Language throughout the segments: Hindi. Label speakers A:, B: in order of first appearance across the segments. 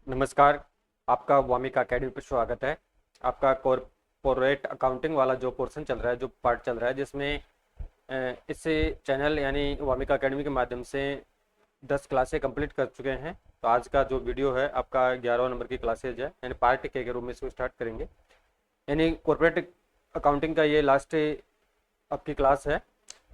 A: नमस्कार। आपका वामिका अकेडमी पर स्वागत है। आपका कॉर्पोरेट अकाउंटिंग वाला जो पोर्शन चल रहा है, जो पार्ट चल रहा है, जिसमें इस चैनल यानी वामिका अकेडमी के माध्यम से 10 क्लासें कंप्लीट कर चुके हैं। तो आज का जो वीडियो है आपका 11 नंबर की क्लासेज है, यानी पार्ट के रूप में इसको स्टार्ट करेंगे। यानी कॉर्पोरेट अकाउंटिंग का ये लास्ट आपकी क्लास है।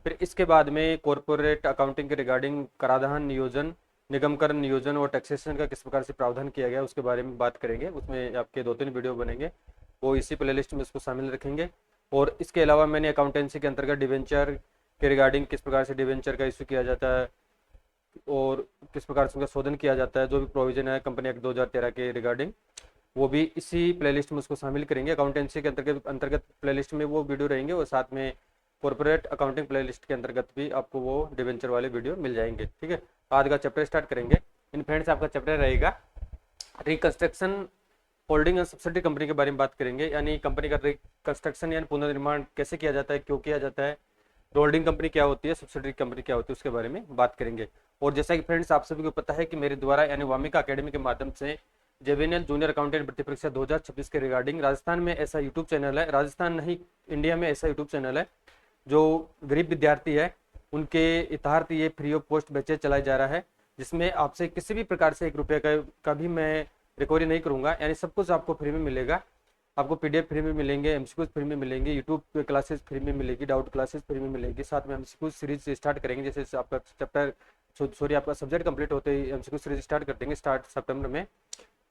A: फिर इसके बाद में कॉर्पोरेट अकाउंटिंग के रिगार्डिंग कराधान नियोजन, निगम कर नियोजन और टैक्सेशन का किस प्रकार से प्रावधान किया गया उसके बारे में बात करेंगे। उसमें आपके 2-3 वीडियो बनेंगे, वो इसी प्लेलिस्ट में उसको शामिल रखेंगे। और इसके अलावा मैंने अकाउंटेंसी के अंतर्गत डिवेंचर के रिगार्डिंग किस प्रकार से डिवेंचर का इशू किया जाता है और किस प्रकार से उनका शोधन किया जाता है, जो भी प्रोविजन है कंपनी एक्ट 2013 के रिगार्डिंग, वो भी इसी प्लेलिस्ट में उसको शामिल करेंगे। अकाउंटेंसी के अंतर्गत प्लेलिस्ट में वो वीडियो रहेंगे और साथ में कॉर्पोरेट अकाउंटिंग प्लेलिस्ट के अंतर्गत भी आपको वो डिवेंचर वाले वीडियो मिल जाएंगे। ठीक है, आज का चैप्टर स्टार्ट करेंगे। इन फ्रेंड्स, आपका चैप्टर रहेगा reconstruction holding and subsidy company के बारे में बात करेंगे। यानी कंपनी का रिकंस्ट्रक्शन यानी पुनर्निर्माण कैसे किया जाता है, क्यों किया जाता है, होल्डिंग कंपनी क्या होती है, सब्सिडी कंपनी क्या होती है, उसके बारे में बात करेंगे। और जैसा कि फ्रेंड्स आप सभी को पता है कि मेरे द्वारा यानी वामिका अकेडमी के माध्यम से जेबीएनएल जूनियर अकाउंटेंट भर्ती परीक्षा 2026 के रिगार्डिंग राजस्थान में ऐसा यूट्यूब चैनल है, राजस्थान नहीं इंडिया में ऐसा यूट्यूब चैनल है जो गरीब विद्यार्थी है उनके हितार्थ ये फ्री ऑफ कॉस्ट बैचेज चलाया जा रहा है, जिसमें आपसे किसी भी प्रकार से 1 रुपये का भी मैं रिकवरी नहीं करूंगा। यानी सब कुछ आपको फ्री में मिलेगा। आपको पीडीएफ फ्री में मिलेंगे, एमसीक्यूज फ्री में मिलेंगे, यूट्यूब पे क्लासेस फ्री में मिलेगी, डाउट क्लासेस फ्री में मिलेगी, साथ में एमसीक्यूज सीरीज स्टार्ट करेंगे। जैसे आपका चैप्टर सॉरी आपका सब्जेक्ट कंप्लीट होते ही एमसीक्यू सीरीज स्टार्ट कर देंगे, स्टार्ट सितंबर में।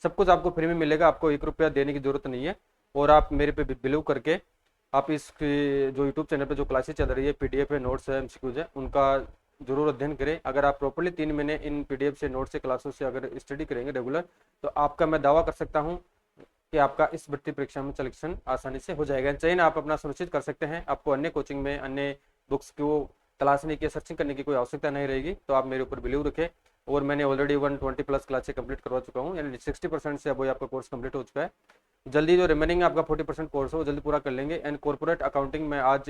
A: सब कुछ आपको फ्री में मिलेगा, आपको 1 रुपया देने की जरूरत नहीं है। और आप मेरे पे बिलीव करके आप इस जो यूट्यूब चैनल पे जो क्लासेस चल रही है, पीडीएफ है, नोट्स है, एमसीक्यूज है, उनका जरूर अध्ययन करें। अगर आप प्रॉपर्ली 3 महीने इन पीडीएफ से, नोट्स से, क्लासों से अगर स्टडी करेंगे रेगुलर, तो आपका मैं दावा कर सकता हूँ कि आपका इस भर्ती परीक्षा में सिलेक्शन आसानी से हो जाएगा। चयन आप अपना सुनिश्चित कर सकते हैं। आपको अन्य कोचिंग में अन्य बुक्स को तलाशने की, सर्चिंग करने की कोई आवश्यकता नहीं रहेगी। तो आप मेरे ऊपर बिलीव रखें। और मैंने ऑलरेडी 120+ क्लासेस कंप्लीट करवा चुका हूँ, यानी 60% से अब आपका कोर्स कंप्लीट हो चुका है। जल्दी जो रिमेनिंग आपका 40% कोर्स है वो जल्दी पूरा कर लेंगे। एंड कॉर्पोरेट अकाउंटिंग में आज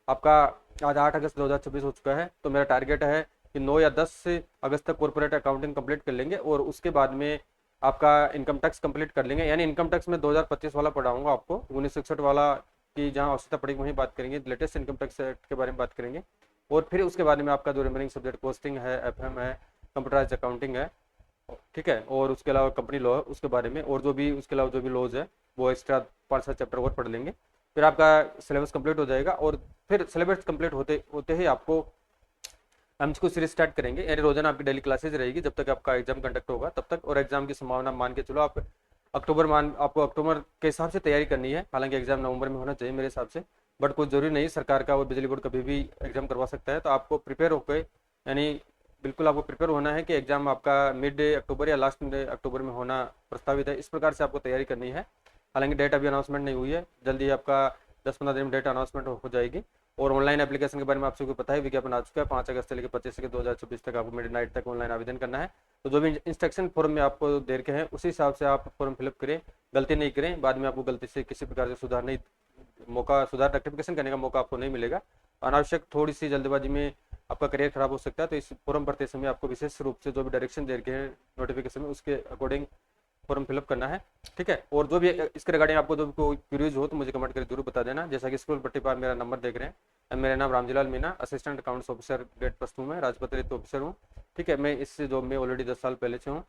A: आपका आज 8 अगस्त 2026 हो चुका है, तो मेरा टारगेट है कि 9 या 10 अगस्त तक कॉर्पोरेट अकाउंटिंग कंप्लीट कर लेंगे। और उसके बाद में आपका इनकम टैक्स कंप्लीट कर लेंगे। यानी इनकम टैक्स में 2025 वाला पढ़ाऊंगा आपको, 1961 वाला की जहाँ आवश्यकता पड़ेगी वहीं बात करेंगे, लेटेस्ट इनकम टैक्स एक्ट के बारे में बात करेंगे। और फिर उसके बाद में आपका जो रिमेनिंग सब्जेक्ट कॉस्टिंग है, एफएम है, कंप्यूटराइज अकाउंटिंग है, ठीक है, और उसके अलावा कंपनी लॉ है उसके बारे में, और जो भी उसके अलावा जो भी लॉज है वो एक्स्ट्रा 5-7 चैप्टर और पढ़ लेंगे। फिर आपका सिलेबस कंप्लीट हो जाएगा। और फिर सिलेबस कंप्लीट होते होते ही आपको हम इसको सीरीज स्टार्ट करेंगे। यानी रोजाना आपकी डेली क्लासेज रहेगी जब तक आपका एग्जाम कंडक्ट होगा तब तक। और एग्जाम की संभावना मान के चलो आप आपको अक्टूबर के हिसाब से तैयारी करनी है। हालांकि एग्जाम नवंबर में होना चाहिए मेरे हिसाब से, बट कोई जरूरी नहीं, सरकार का और बिजली बोर्ड कभी भी एग्जाम करवा सकता है। तो आपको प्रिपेयर होकर, यानी बिल्कुल आपको प्रिपेयर होना है कि एग्जाम आपका मिड अक्टूबर या लास्ट अक्टूबर में होना प्रस्तावित है। इस प्रकार से आपको तैयारी करनी है। हालांकि डेट अभी अनाउंसमेंट नहीं हुई है, जल्दी आपका 10-15 दिन में डेट अनाउंसमेंट हो जाएगी। और ऑनलाइन एप्लीकेशन के बारे में आप सबको पता है, विज्ञापन आ चुका है। 5 अगस्त से लेकर 25 के 2026 तक आपको मिड नाइट तक ऑनलाइन आवेदन करना है। तो जो भी इंस्ट्रक्शन फॉर्म में आपको दे रखे हैं उसी हिसाब से आप फॉर्म फिलअप करें, गलती नहीं करें। बाद में आपको गलती से किसी प्रकार से सुधार रेक्टिफिकेशन करने का मौका आपको नहीं मिलेगा। अनावश्यक थोड़ी सी जल्दबाजी में आपका करियर खराब हो सकता है। तो इस फॉर्म भरते समय आपको विशेष रूप से जो भी डायरेक्शन दे रखे हैं नोटिफिकेशन में, उसके अकॉर्डिंग फॉर्म फिलअप करना है, ठीक है। और जो भी इसके रिगार्डिंग आपको जो भी कोई क्यूरीज हो तो मुझे कमेंट करके जरूर बता देना। जैसा कि स्कूल पट्टी पर मेरा नंबर देख रहे हैं, मेरा नाम Ramjilal Meena, assistant accounts officer grade +2 में राजपत्रित ऑफिसर हूँ, ठीक है। मैं इस जॉब में ऑलरेडी 10 साल पहले से हूँ।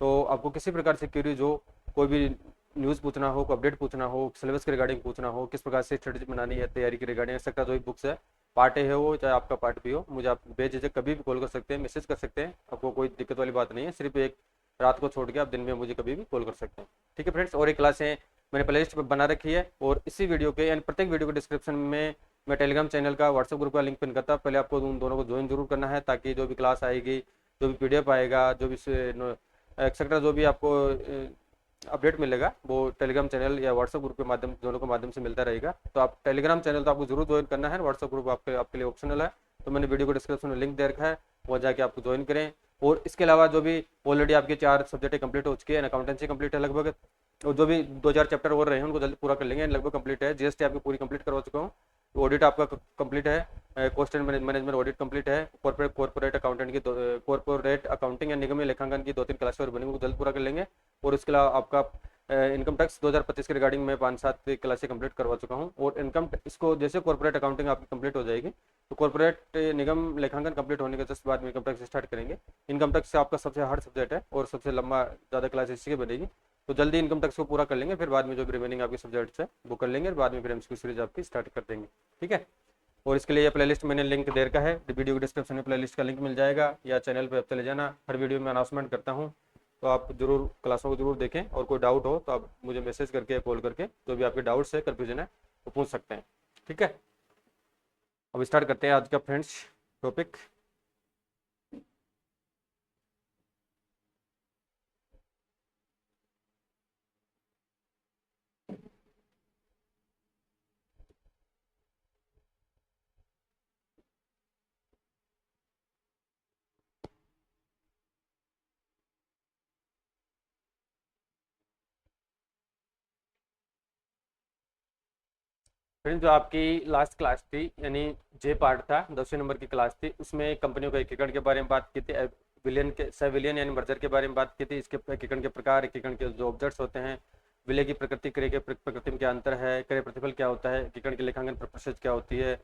A: तो आपको किसी प्रकार से क्यूरीज हो, कोई भी न्यूज़ पूछना हो, कोई अपडेट पूछना हो, सिलेबस के रिगार्डिंग पूछना हो, किस प्रकार से स्ट्रेटेजी बनानी है तैयारी के रिगार्डिंग, एक्सेट्रा जो भी बुक्स है, पार्ट ए है वो चाहे आपका पार्ट बी हो, मुझे आप बेझिझक कभी भी कॉल कर सकते हैं, मैसेज कर सकते हैं। आपको कोई दिक्कत वाली बात नहीं है। सिर्फ एक रात को छोड़ के आप दिन में मुझे कभी भी कॉल कर सकते हैं, ठीक है फ्रेंड्स। और एक क्लासें मैंने प्ले लिस्ट बना रखी है, और इसी वीडियो के यानी प्रत्येक वीडियो के डिस्क्रिप्शन में मैं टेलीग्राम चैनल का, व्हाट्सएप ग्रुप का लिंक पिन करता हूँ। पहले आपको उन दोनों को ज्वाइन जरूर करना है, ताकि जो भी क्लास आएगी, जो भी पीडीएफ आएगा, जो भी एक्सेट्रा जो भी आपको अपडेट मिलेगा वो टेलीग्राम चैनल या व्हाट्सएप ग्रुप के माध्यम, दोनों के माध्यम से मिलता रहेगा। तो आप टेलीग्राम चैनल तो आपको जरूर ज्वाइन करना है, व्हाट्सएप ग्रुप आपके लिए ऑप्शनल है। तो मैंने वीडियो को डिस्क्रिप्शन में लिंक दे रखा है, वो जाके आपको ज्वाइन करें। और इसके अलावा जो भी ऑलरेडी आपके 4 सब्जेक्ट कंप्लीट हो चुके हैं, अकाउंटेंसी कंप्लीट है लगभग, और जो भी 2-4 चैप्टर और रहे हैं उनको जल्दी पूरा कर लेंगे, लगभग कंप्लीट है। जीएसटी आपकी पूरी कंप्लीट करवा चुका हूँ। ऑडिट आपका कंप्लीट है, cost and management audit complete है, कॉर्पोरेट अकाउंटेंट की कॉर्पोरेट अकाउंटिंग या निगम लेखांकन की 2-3 क्लासेस और बनेंगी, वो जल्द पूरा कर लेंगे। और इसके अलावा आपका इनकम टैक्स 2025 के रिगार्डिंग मैं 5-7 क्लासेस कंप्लीट करवा चुका हूँ। और इनकम इसको जैसे कॉर्पोरेट अकाउंटिंग आपकी कंप्लीट हो जाएगी तो कॉर्पोरेट निगम लेखांकन कंप्लीट होने के जस्ट बाद में इनकम टैक्स स्टार्ट करेंगे। इनकम टैक्स से आपका सबसे हार्ड सब्जेक्ट है और सबसे लंबा ज़्यादा क्लास इसी की बनेगी, तो जल्दी इनकम टैक्स को पूरा कर लेंगे, फिर बाद में जो भी रिमेनिंग आपके सब्जेक्ट्स है वो कर लेंगे और बाद में फिर एमसीक्यू सीरीज आपकी स्टार्ट कर देंगे। ठीक है। और इसके लिए प्लेलिस्ट मैंने लिंक दे रखा है, वीडियो के डिस्क्रिप्शन में प्लेलिस्ट का लिंक मिल जाएगा, या चैनल पे आप चले जाना, हर वीडियो में अनाउंसमेंट करता हूँ, तो आप जरूर क्लासों को जरूर देखें। और कोई डाउट हो तो आप मुझे मैसेज करके कॉल करके जो भी आपके डाउट्स है, कन्फ्यूजन है, वो पूछ सकते हैं। ठीक है। अब स्टार्ट करते हैं आज का फ्रेंड्स टॉपिक। फ्रेंड्स, जो आपकी लास्ट क्लास थी यानी जे पार्ट था, 10वें नंबर की क्लास थी, उसमें कंपनियों के एकीकरण के बारे में बात की थी, विलियन के विलियन यानी मर्जर के बारे में बात की थी, इसके एकीकरण के प्रकार, एकीकरण के जो ऑब्जेक्ट्स होते हैं, विलय की प्रकृति, क्रय के प्रकृति में क्या अंतर है, क्रय प्रतिफल क्या होता है, एकीकरण की लेखांकन प्रोसेस क्या होती है,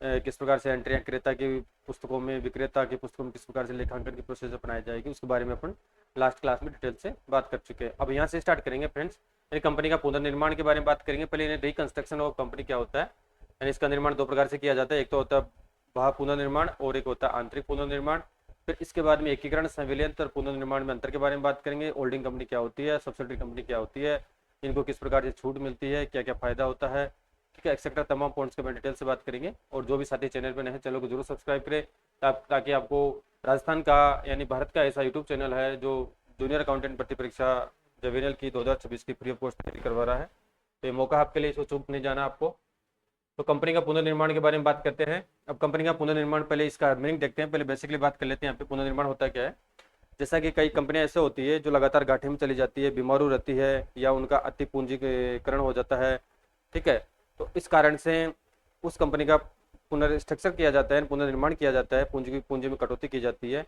A: किस प्रकार से एंट्रियां क्रेता की पुस्तकों में, विक्रेता की पुस्तकों में किस प्रकार से लेखांकन की प्रोसेस अपनाई जाएगी, उसके बारे में अपन लास्ट क्लास में डिटेल से बात कर चुके हैं। अब यहाँ से स्टार्ट करेंगे फ्रेंड्स, यानी कंपनी का पुनर्निर्माण के बारे में बात करेंगे। पहले रिकंस्ट्रक्शन ऑफ कंपनी क्या होता है, यानी इसका निर्माण दो प्रकार से किया जाता है, एक तो होता है बाह्य पुनर्निर्माण और एक होता है आंतरिक पुनर्निर्माण। फिर इसके बाद में एकीकरण, संविलियन और पुनर्निर्माण में अंतर के बारे में बात करेंगे। होल्डिंग कंपनी क्या होती है, सब्सिडरी कंपनी क्या होती है, इनको किस प्रकार से छूट मिलती है, क्या क्या फायदा होता है, ठीक है, एक्सेट्रा तमाम पॉइंट्स के बारे में डिटेल से बात करेंगे। और जो भी साथी चैनल पर नए चैनल को जरूर सब्सक्राइब करें, ताकि आपको राजस्थान का यानी भारत का ऐसा यूट्यूब चैनल है जो जूनियर अकाउंटेंट भर्ती परीक्षा जेवीएनएल की 2026 की फ्री ऑफ कॉस्ट तैयारी करवा रहा है, तो ये मौका आपके लिए, इसको चूक नहीं जाना आपको। तो कंपनी का पुनर्निर्माण के बारे में बात करते हैं। अब कंपनी का पुनर्निर्माण, पहले इसका मीनिंग देखते हैं, पहले बेसिकली बात कर लेते हैं यहाँ पे पुनर्निर्माण होता क्या है। जैसा कि कई कंपनियां ऐसे होती है जो लगातार घाटे में चली जाती है, बीमारू रहती है, या उनका अति पूंजीकरण हो जाता है, ठीक है, तो इस कारण से उस कंपनी का पुनर्स्ट्रक्चर किया जाता है, पुनर्निर्माण किया जाता है, पूंजी में कटौती की जाती है,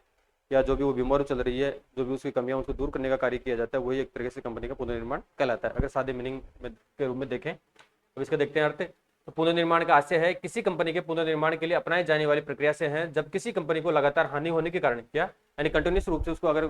A: या जो भी वो बीमारू चल रही है, जो भी उसकी कमियां उसको दूर करने का कार्य किया जाता है, वही एक तरीके से कंपनी का पुनर्निर्माण कहलाता है, अगर सादे मीनिंग के रूप में देखें। अब इसका देखते हैं अर्थ। तो पुनर्निर्माण का आशय है किसी कंपनी के पुनर्निर्माण के लिए अपनाई जाने वाली प्रक्रिया से है, जब किसी कंपनी को लगातार हानि होने के कारण, क्या यानी कंटिन्यूस रूप से उसको अगर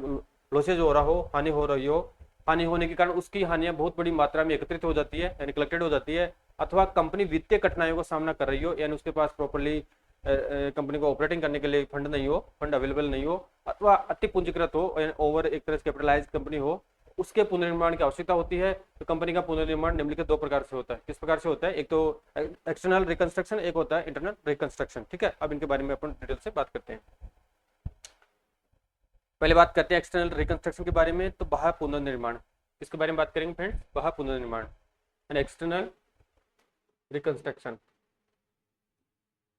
A: लॉसेज हो रहा हो, हानि हो रही हो, हानि होने के कारण उसकी हानियां बहुत बड़ी मात्रा में एकत्रित हो जाती है यानी कलेक्टेड हो जाती है, अथवा कंपनी वित्तीय कठिनाइयों का सामना कर रही हो, यानी उसके पास प्रॉपर्ली कंपनी को ऑपरेटिंग करने के लिए फंड नहीं हो, फंड अवेलेबल नहीं हो, अथवा अति पूंजीकृत हो, ओवर एक तरह से कैपिटलाइज कंपनी हो, उसके पुनर्निर्माण की आवश्यकता होती है। तो कंपनी का पुनर्निर्माण निम्नलिखित दो प्रकार से होता है। किस प्रकार से होता है, एक तो एक्सटर्नल रिकंस्ट्रक्शन, एक होता है इंटरनल रिकंस्ट्रक्शन। ठीक है, अब इनके बारे में अपन डिटेल से बात करते हैं। पहले बात करते हैं एक्सटर्नल रिकंस्ट्रक्शन के बारे में। तो बाह्य पुनर्निर्माण, इसके बारे में बात करेंगे फ्रेंड्स, बाह्य पुनर्निर्माण एंड एक्सटर्नल रिकंस्ट्रक्शन।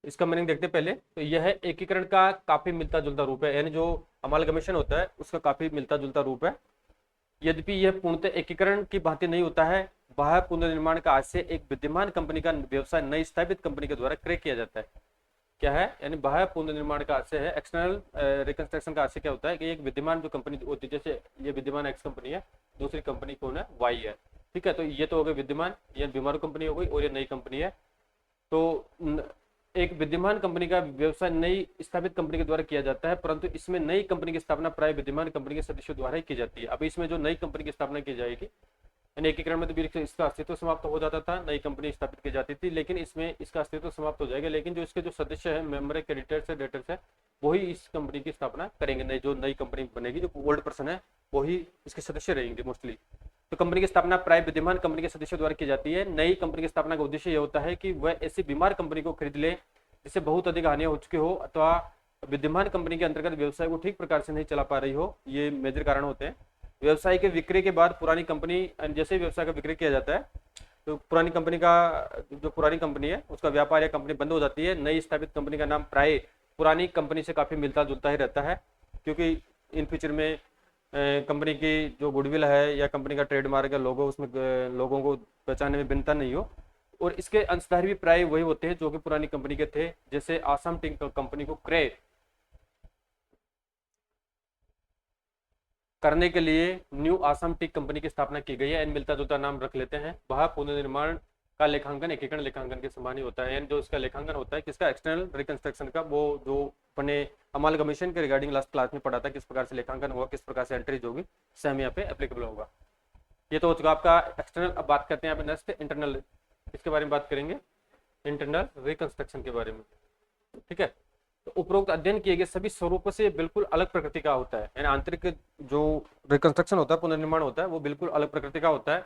A: इसका मीनिंग देखते हैं पहले। तो यह एकीकरण का काफी मिलता जुलता रूप है, यानी जो अमालगमेशन होता है उसका काफी मिलता जुलता रूप है, यद्यपि यह पूर्णतः एकीकरण की भांति नहीं होता है। बाह्य पुनर्निर्माण का आशय एक विद्यमान कंपनी का व्यवसाय नई स्थापित कंपनी के द्वारा क्रय किया जाता है। क्या है, यानी बाह्य पुनर्निर्माण का आशय है, एक्सटर्नल रिकंस्ट्रक्शन का आशय क्या होता है कि एक विद्यमान जो कंपनी होती है, जैसे ये विद्यमान एक्स कंपनी है, दूसरी कंपनी कौन है, वाई है, ठीक है, तो ये तो हो गई विद्यमान, ये बीमारू कंपनी हो गई, और ये नई कंपनी है। तो एक विद्यमान कंपनी का व्यवसाय नई स्थापित कंपनी के द्वारा किया जाता है, परंतु इसमें नई कंपनी की स्थापना प्राय विद्यमान कंपनी के सदस्यों द्वारा ही की जाती है। अभी इसमें जो नई कंपनी की स्थापना की जाएगी, यानी एकीकरण में तो इसका अस्तित्व समाप्त हो जाता था, नई कंपनी स्थापित की जाती थी, लेकिन इसमें इसका अस्तित्व समाप्त हो जाएगा, लेकिन जो इसके जो सदस्य है, मेंबर, क्रेडिटर्स है, डेटर्स है, वही इस कंपनी की स्थापना करेंगे। नई जो नई कंपनी बनेगी, जो ओल्ड पर्सन है वही इसके सदस्य रहेंगे मोस्टली। तो कंपनी की स्थापना प्राय विद्यमान कंपनी के सदस्यों द्वारा की जाती है। नई कंपनी की स्थापना का उद्देश्य यह होता है कि वह ऐसी बीमार कंपनी को खरीद ले जिससे बहुत अधिक हानियां हो चुकी हो, अथवा विद्यमान कंपनी के अंतर्गत व्यवसाय को ठीक प्रकार से नहीं चला पा रही हो। ये मेजर कारण होते हैं। व्यवसाय के विक्रय के बाद पुरानी कंपनी, जैसे ही व्यवसाय का विक्रय किया जाता है तो पुरानी कंपनी का जो पुरानी कंपनी है उसका व्यापार या कंपनी बंद हो जाती है। नई स्थापित कंपनी का नाम प्राय पुरानी कंपनी से काफी मिलता जुलता ही रहता है, क्योंकि इन फ्यूचर में कंपनी की जो गुडविल है या कंपनी का ट्रेडमार्क है, लोगो, उसमें लोगों को पहचानने में भिन्नता नहीं हो, और इसके अंशधारी भी प्राय वही होते हैं जो कि पुरानी कंपनी के थे। जैसे आसाम टी कंपनी को क्रय करने के लिए न्यू आसाम टी कंपनी की स्थापना की गई है। इन मिलता जुलता नाम रख लेते हैं। वह पुनर्निर्माण का लेखांकन एकीकरण लेखांकन के समान ही होता है। यानी जो इसका लेखांकन होता है किसका, एक्सटर्नल रिकंस्ट्रक्शन का, वो जो अपने अमालगमेशन के रिगार्डिंग लास्ट क्लास में पढ़ा था, किस प्रकार से लेखांकन होगा, किस प्रकार से एंट्रीज होगी, सेम यहाँ पे एप्लीकेबल होगा। ये तो हो चुका आपका एक्सटर्नल। अब बात करते हैं यहाँ पे नेक्स्ट इंटरनल, इसके बारे में बात करेंगे, इंटरनल रिकंस्ट्रक्शन के बारे में। ठीक है, तो उपरोक्त अध्ययन किए गए सभी स्वरूपों से बिल्कुल अलग प्रकृति का होता है। यानी आंतरिक जो रिकंस्ट्रक्शन होता है, पुनर्निर्माण होता है, वो बिल्कुल अलग प्रकृति का होता है।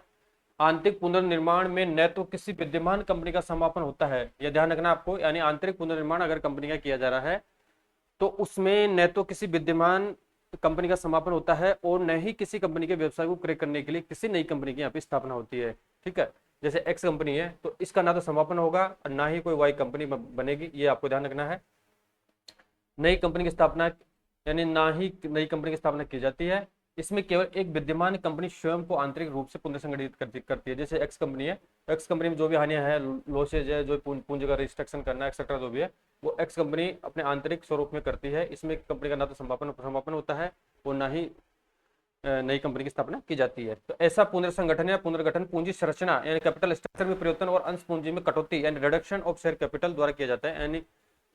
A: आंतरिक पुनर्निर्माण में न तो किसी विद्यमान कंपनी का समापन होता है, यह ध्यान रखना आपको। यानी आंतरिक पुनर्निर्माण अगर कंपनी का किया जा रहा है तो उसमें न तो किसी विद्यमान कंपनी का समापन होता है और न ही किसी कंपनी के व्यवसाय को क्रय करने के लिए किसी नई कंपनी की यहाँ पे स्थापना होती है। ठीक है, जैसे एक्स कंपनी है तो इसका ना तो समापन होगा और ना ही कोई वाई कंपनी बनेगी, ये आपको ध्यान रखना है। नई कंपनी की स्थापना यानी ना ही नई कंपनी की स्थापना की जाती है। इसमें केवल एक विद्यमान कंपनी स्वयं को आंतरिक रूप से पुनर्संगठित करती है। जैसे एक्स कंपनी है, एक्स कंपनी में जो भी हानियां हैं, लॉसेज है, जो पूंजी का रिस्ट्रक्शन करना एक्सेट्रा जो भी है, वो एक्स कंपनी अपने आंतरिक स्वरूप में करती है। इसमें कंपनी का ना तो समापन होता है और ना ही नई कंपनी की स्थापना की जाती है। तो ऐसा पुनर्संगठन या पुनर्गठन पूंजी संरचना यानी कैपिटल स्ट्रक्चर में परिवर्तन और अंश पूंजी में कटौती यानी रिडक्शन ऑफ शेयर कैपिटल द्वारा किया जाता है। यानी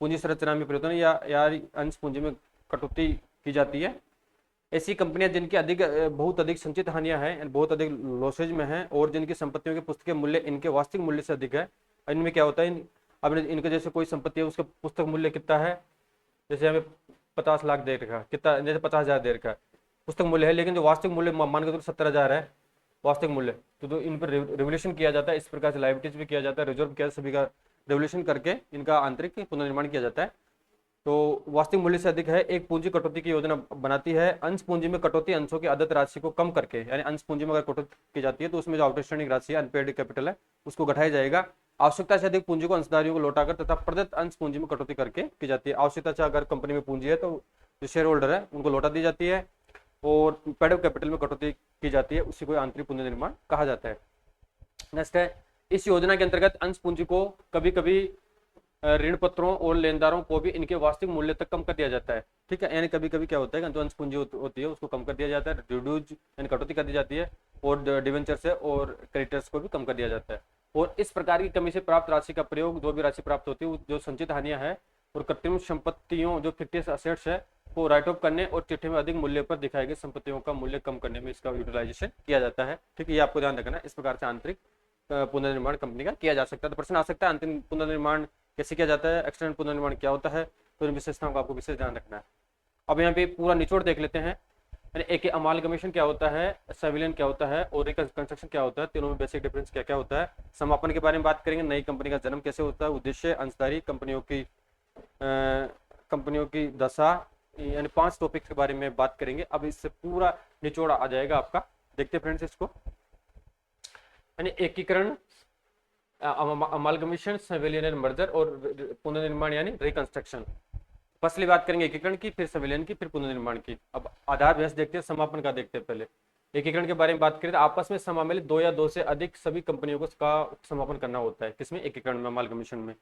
A: पूंजी संरचना में परिवर्तन या अंश पूंजी में कटौती की जाती है। ऐसी कंपनियां जिनकी बहुत अधिक संचित हानियां हैं, बहुत अधिक लॉसेज में हैं और जिनकी संपत्तियों के पुस्तक मूल्य इनके वास्तविक मूल्य से अधिक है। इनमें क्या होता है, अब इनके जैसे कोई संपत्ति है, उसका पुस्तक मूल्य कितना है, जैसे हमें 50 लाख दे रखा, कितना, जैसे 50,000 दे रखा है पुस्तक मूल्य है, लेकिन जो वास्तविक मूल्य मान के तो 70,000 है वास्तविक मूल्य, तो इन पर रेवोल्यूशन किया जाता है। इस प्रकार से लायबिलिटीज भी किया जाता है, रिजर्व किया, सभी का रेवोल्यूशन करके इनका आंतरिक पुनर्निर्माण किया जाता है। तो वास्तविक मूल्य से अधिक है। एक पूंजी कटौती की योजना बनाती है। अंश पूंजी में कटौती अंशों की आदत राशि को कम करके, यानी अंश पूंजी में अगर कटौती की जाती है तो उसमें जो आउटस्टैंडिंग राशि है, अनपेड कैपिटल है, उसको घटाया जाएगा। आवश्यकता से अधिक पूंजी को अंशधारियों को लौटाकर तथा प्रदत्त अंश पूंजी में कटौती करके की जाती है। आवश्यकता से अगर कंपनी में पूंजी है तो जो शेयर होल्डर है उनको लौटा दी जाती है और पेड कैपिटल में कटौती की जाती है, उसी को आंतरिक पुनर्निर्माण कहा जाता है। नेक्स्ट है, इस योजना के अंतर्गत अंश पूंजी को कभी कभी ऋण पत्रों और लेनदारों को भी इनके वास्तविक मूल्य तक कम कर दिया जाता है। ठीक है, यानी कभी कभी क्या होता है, जो अंश पूंजी होती है उसको कम कर दिया जाता है, रिड्यूज यानी कटौती कर दी जाती है, और डिवेंचर से और क्रेडिटर्स को भी कम कर दिया जाता है। और इस प्रकार की कमी से प्राप्त राशि का प्रयोग, जो भी राशि प्राप्त होती है, जो संचित हानियां हैं और कृत्रिम संपत्तियों जो फिक्टिस असेट्स है को राइट ऑफ करने और चिट्ठी में अधिक मूल्य पर दिखाई गई संपत्तियों का मूल्य कम करने में इसका यूटिलाइजेशन किया जाता है। ठीक है, ये आपको ध्यान रखना है। इस प्रकार से आंतरिक पुनर्निर्माण कंपनी का किया जा सकता है। तो प्रश्न आ सकता है आंतरिक पुनर्निर्माण कैसे किया जाता है, एक्सटर्नल पुनर्निर्माण क्या होता है, तो इन विशेषताओं का आपको विशेष ध्यान रखना है। अब यहाँ पे पूरा निचोड़ देख लेते हैं। एक अमालगमेशन क्या होता है, सिविलियन क्या होता है और रिकंस्ट्रक्शन क्या होता है, तीनों में बेसिक डिफरेंस क्या क्या होता है। समापन के बारे में बात करेंगे, नई कंपनी का जन्म कैसे होता है, उद्देश्य, अंशधारी कंपनियों की दशा, यानी 5 टॉपिक्स के बारे में बात करेंगे। अब इससे पूरा निचोड़ आ जाएगा आपका। देखते फ्रेंड्स इसको, यानी एकीकरण, अमालगमेशन, सिविलियन एंड मर्जर और पुनर्निर्माण यानी रिकंस्ट्रक्शन। पहले बात करेंगे एकीकरण की, फिर सिविलियन की, फिर पुनर्निर्माण की। अब आधार अभ्यास देखते हैं, समापन का देखते हैं। पहले एकीकरण के बारे में बात करें तो आपस में समामिलित 2 या 2 से अधिक सभी कंपनियों को का समापन करना होता है। किसमें, एकीकरण में, अमालगमेशन में।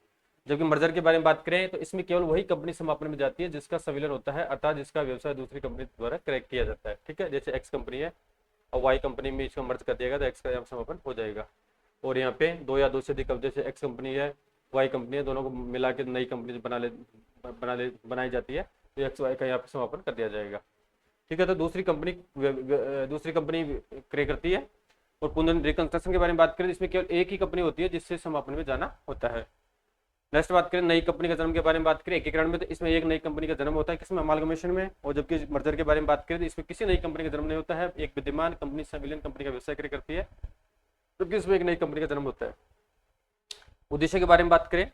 A: जबकि मर्जर के बारे में बात करें तो इसमें केवल वही कंपनी समापन में जाती है जिसका सिविलियन होता है, अर्थात जिसका व्यवसाय दूसरी कंपनी द्वारा क्रैक किया जाता है। ठीक है, जैसे एक्स कंपनी है और वाई कंपनी में इसको मर्ज कर दिया तो एक्स का समापन हो जाएगा। और यहाँ पे 2 या 2 से अधिक, जैसे एक्स कंपनी है, वाई कंपनी है, दोनों को मिला के नई कंपनी बनाई जाती है, तो एक्स वाई का यहाँ पे समापन कर दिया जाएगा। ठीक है, तो दूसरी कंपनी क्रय करती है। और रिकंस्ट्रक्शन के बारे में बात करें, इसमें केवल एक ही कंपनी होती है जिससे समापन में जाना होता है। नेक्स्ट बात करें नई कंपनी का जन्म के बारे में बात करें एकीकरण में, तो इसमें एक नई कंपनी का जन्म होता है, किसमें, अमालगमेशन में। और जबकि मर्जर के बारे में बात करें तो इसमें किसी नई कंपनी का जन्म नहीं होता है, एक विद्यमान कंपनी सिविलियन कंपनी का व्यवसाय क्रय करती है, जबकि इसमें एक नई कंपनी का जन्म होता है। उद्देश्य के बारे में बात करें,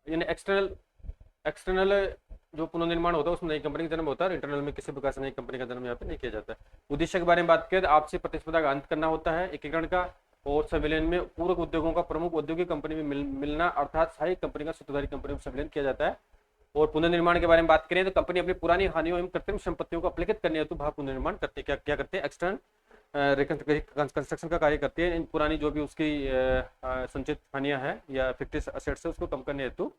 A: यानी एक्सटर्नल जो पुनर्निर्माण होता है उसमें नई कंपनी का जन्म होता है, इंटरनल में किसी प्रकार से नई कंपनी का जन्म यहाँ पे नहीं किया जाता है। उद्देश्य के बारे में बात करें तो आपसी प्रतिस्पर्धा का अंत करना होता है एकीकरण का, और सिविलियन में पूरक उद्योगों का प्रमुख औद्योगिक कंपनी में मिलना, अर्थात सहायक कंपनी का सूत्रधारी कंपनी में संविलियन किया जाता है। और पुनर्निर्माण के बारे में बात करें तो कंपनी अपनी पुरानी हानियों एवं कृत्रिम संपत्तियों को अपलिखित करने हेतु भाव पुनर्निर्माण करती है। क्या करते हैं, एक्सटर्नल कंस्ट्रक्शन का कार्य करती है। इन पुरानी जो भी उसकी संचित हानियां हैं या फिक्टिव असेट्स है उसको कम करने हेतु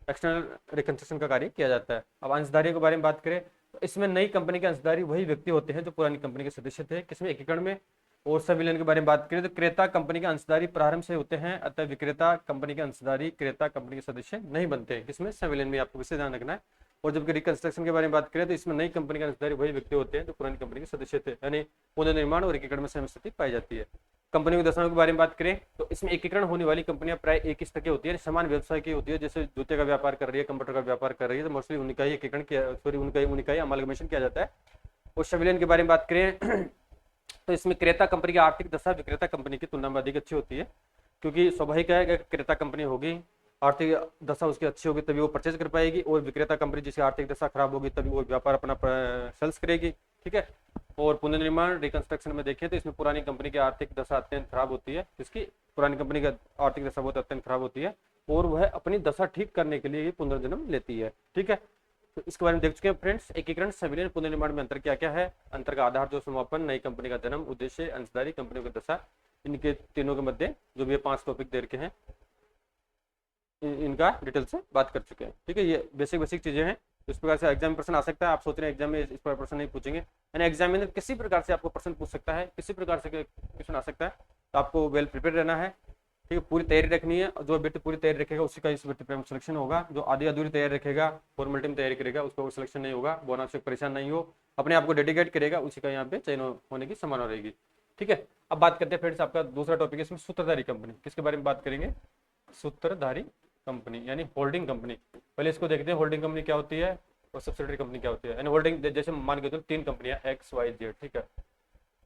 A: एक्सटर्नल रिकंस्ट्रक्शन का कार्य किया जाता है। अब अंशधारियों के बारे में बात करें तो इसमें नई कंपनी के अंशधारी वही व्यक्ति होते हैं जो पुरानी कंपनी के सदस्य थे। किसमें? एकीकरण में। और संविलियन के बारे में बात करें तो क्रेता कंपनी के अंशधारी प्रारंभ से होते हैं, अतः विक्रेता कंपनी के अंशधारी क्रेता कंपनी के सदस्य नहीं बनते। किसमें? संविलियन में। आपको विशेष ध्यान रखना है। और जबकि रिकंस्ट्रक्शन के बारे में बात करें तो इसमें नई कंपनी के अंशधारी वही व्यक्ति होते हैं जो पुरानी कंपनी के सदस्य थे, यानी पुनर्निर्माण और एकीकरण में सहमति पाई जाती है। कंपनी की दशाओं के बारे में बात करें तो इसमें एकीकरण होने वाली कंपनियां प्राय एक ही स्तर की होती है, समान व्यवसाय की होती है। जैसे जूते का व्यापार कर रही है, कंप्यूटर का व्यापार कर रही है, तो मोस्टली उनका ही एकीकरण किया, सॉरी उनका ही अमालगमेशन किया जाता है। और संविलियन के बारे में बात करें तो इसमें क्रेता कंपनी की आर्थिक दशा विक्रेता कंपनी की तुलना में अधिक अच्छी होती है, क्योंकि स्वाभाविक है कि क्रेता कंपनी होगी, आर्थिक दशा उसकी अच्छी होगी तभी वो परचेज कर पाएगी, और विक्रेता कंपनी जिसकी आर्थिक दशा खराब होगी तभी वो व्यापार अपना सेल्स करेगी। ठीक है। और पुनर्निर्माण रिकंस्ट्रक्शन में देखें तो इसमें पुरानी कंपनी की आर्थिक दशा अत्यंत खराब होती है। जिसकी पुरानी कंपनी की आर्थिक दशा बहुत अत्यंत खराब होती है और वह अपनी दशा ठीक करने के लिए पुनर्जन्म लेती है। ठीक है। तो इसके बारे में देख चुके हैं फ्रेंड्स। एकीकरण, संविलियन, पुनर्निर्माण में अंतर क्या क्या है? अंतर का आधार जो समापन, नई कंपनी का जन्म, उद्देश्य, अंशधारी कंपनियों की दशा, इनके तीनों के मध्य जो भी 5 टॉपिक दे रखे हैं इनका डिटेल से बात कर चुके हैं। ठीक है। ये बेसिक चीजें हैं। इस प्रकार से एग्जाम में प्रश्न आ सकता है। आप सोच रहे हैं एग्जाम में इस पर प्रश्न नहीं पूछेंगे, यानी एग्जामिनर किसी प्रकार से आपको प्रश्न पूछ सकता है, किसी प्रकार से क्वेश्चन आ सकता है, तो आपको वेल प्रिपेयर रहना है। ठीक है। पूरी तैयारी रखनी है, जो व्यक्ति पूरी तैयारी रखेगा उसी का इस व्यक्ति में सिलेक्शन होगा। जो आधी अधूरी तैयारी रखेगा, फॉर्मेलिटी में तैयारी करेगा, उसका सिलेक्शन नहीं होगा। बोनस से परेशान नहीं हो, अपने आप को डेडिकेट करेगा, उसी का यहाँ पे चयन होने की संभावना रहेगी। ठीक है। अब बात करते हैं फ्रेंड्स आपका दूसरा टॉपिक है इसमें सूत्रधारी कंपनी। किसके बारे में बात करेंगे? सूत्रधारी कंपनी यानी होल्डिंग कंपनी। पहले इसको देखते हैं होल्डिंग कंपनी क्या होती है और सब्सिडियरी कंपनी क्या होती है। यानी होल्डिंग जैसे मान के चलो 3 कंपनियां एक्स वाई जेड। ठीक है।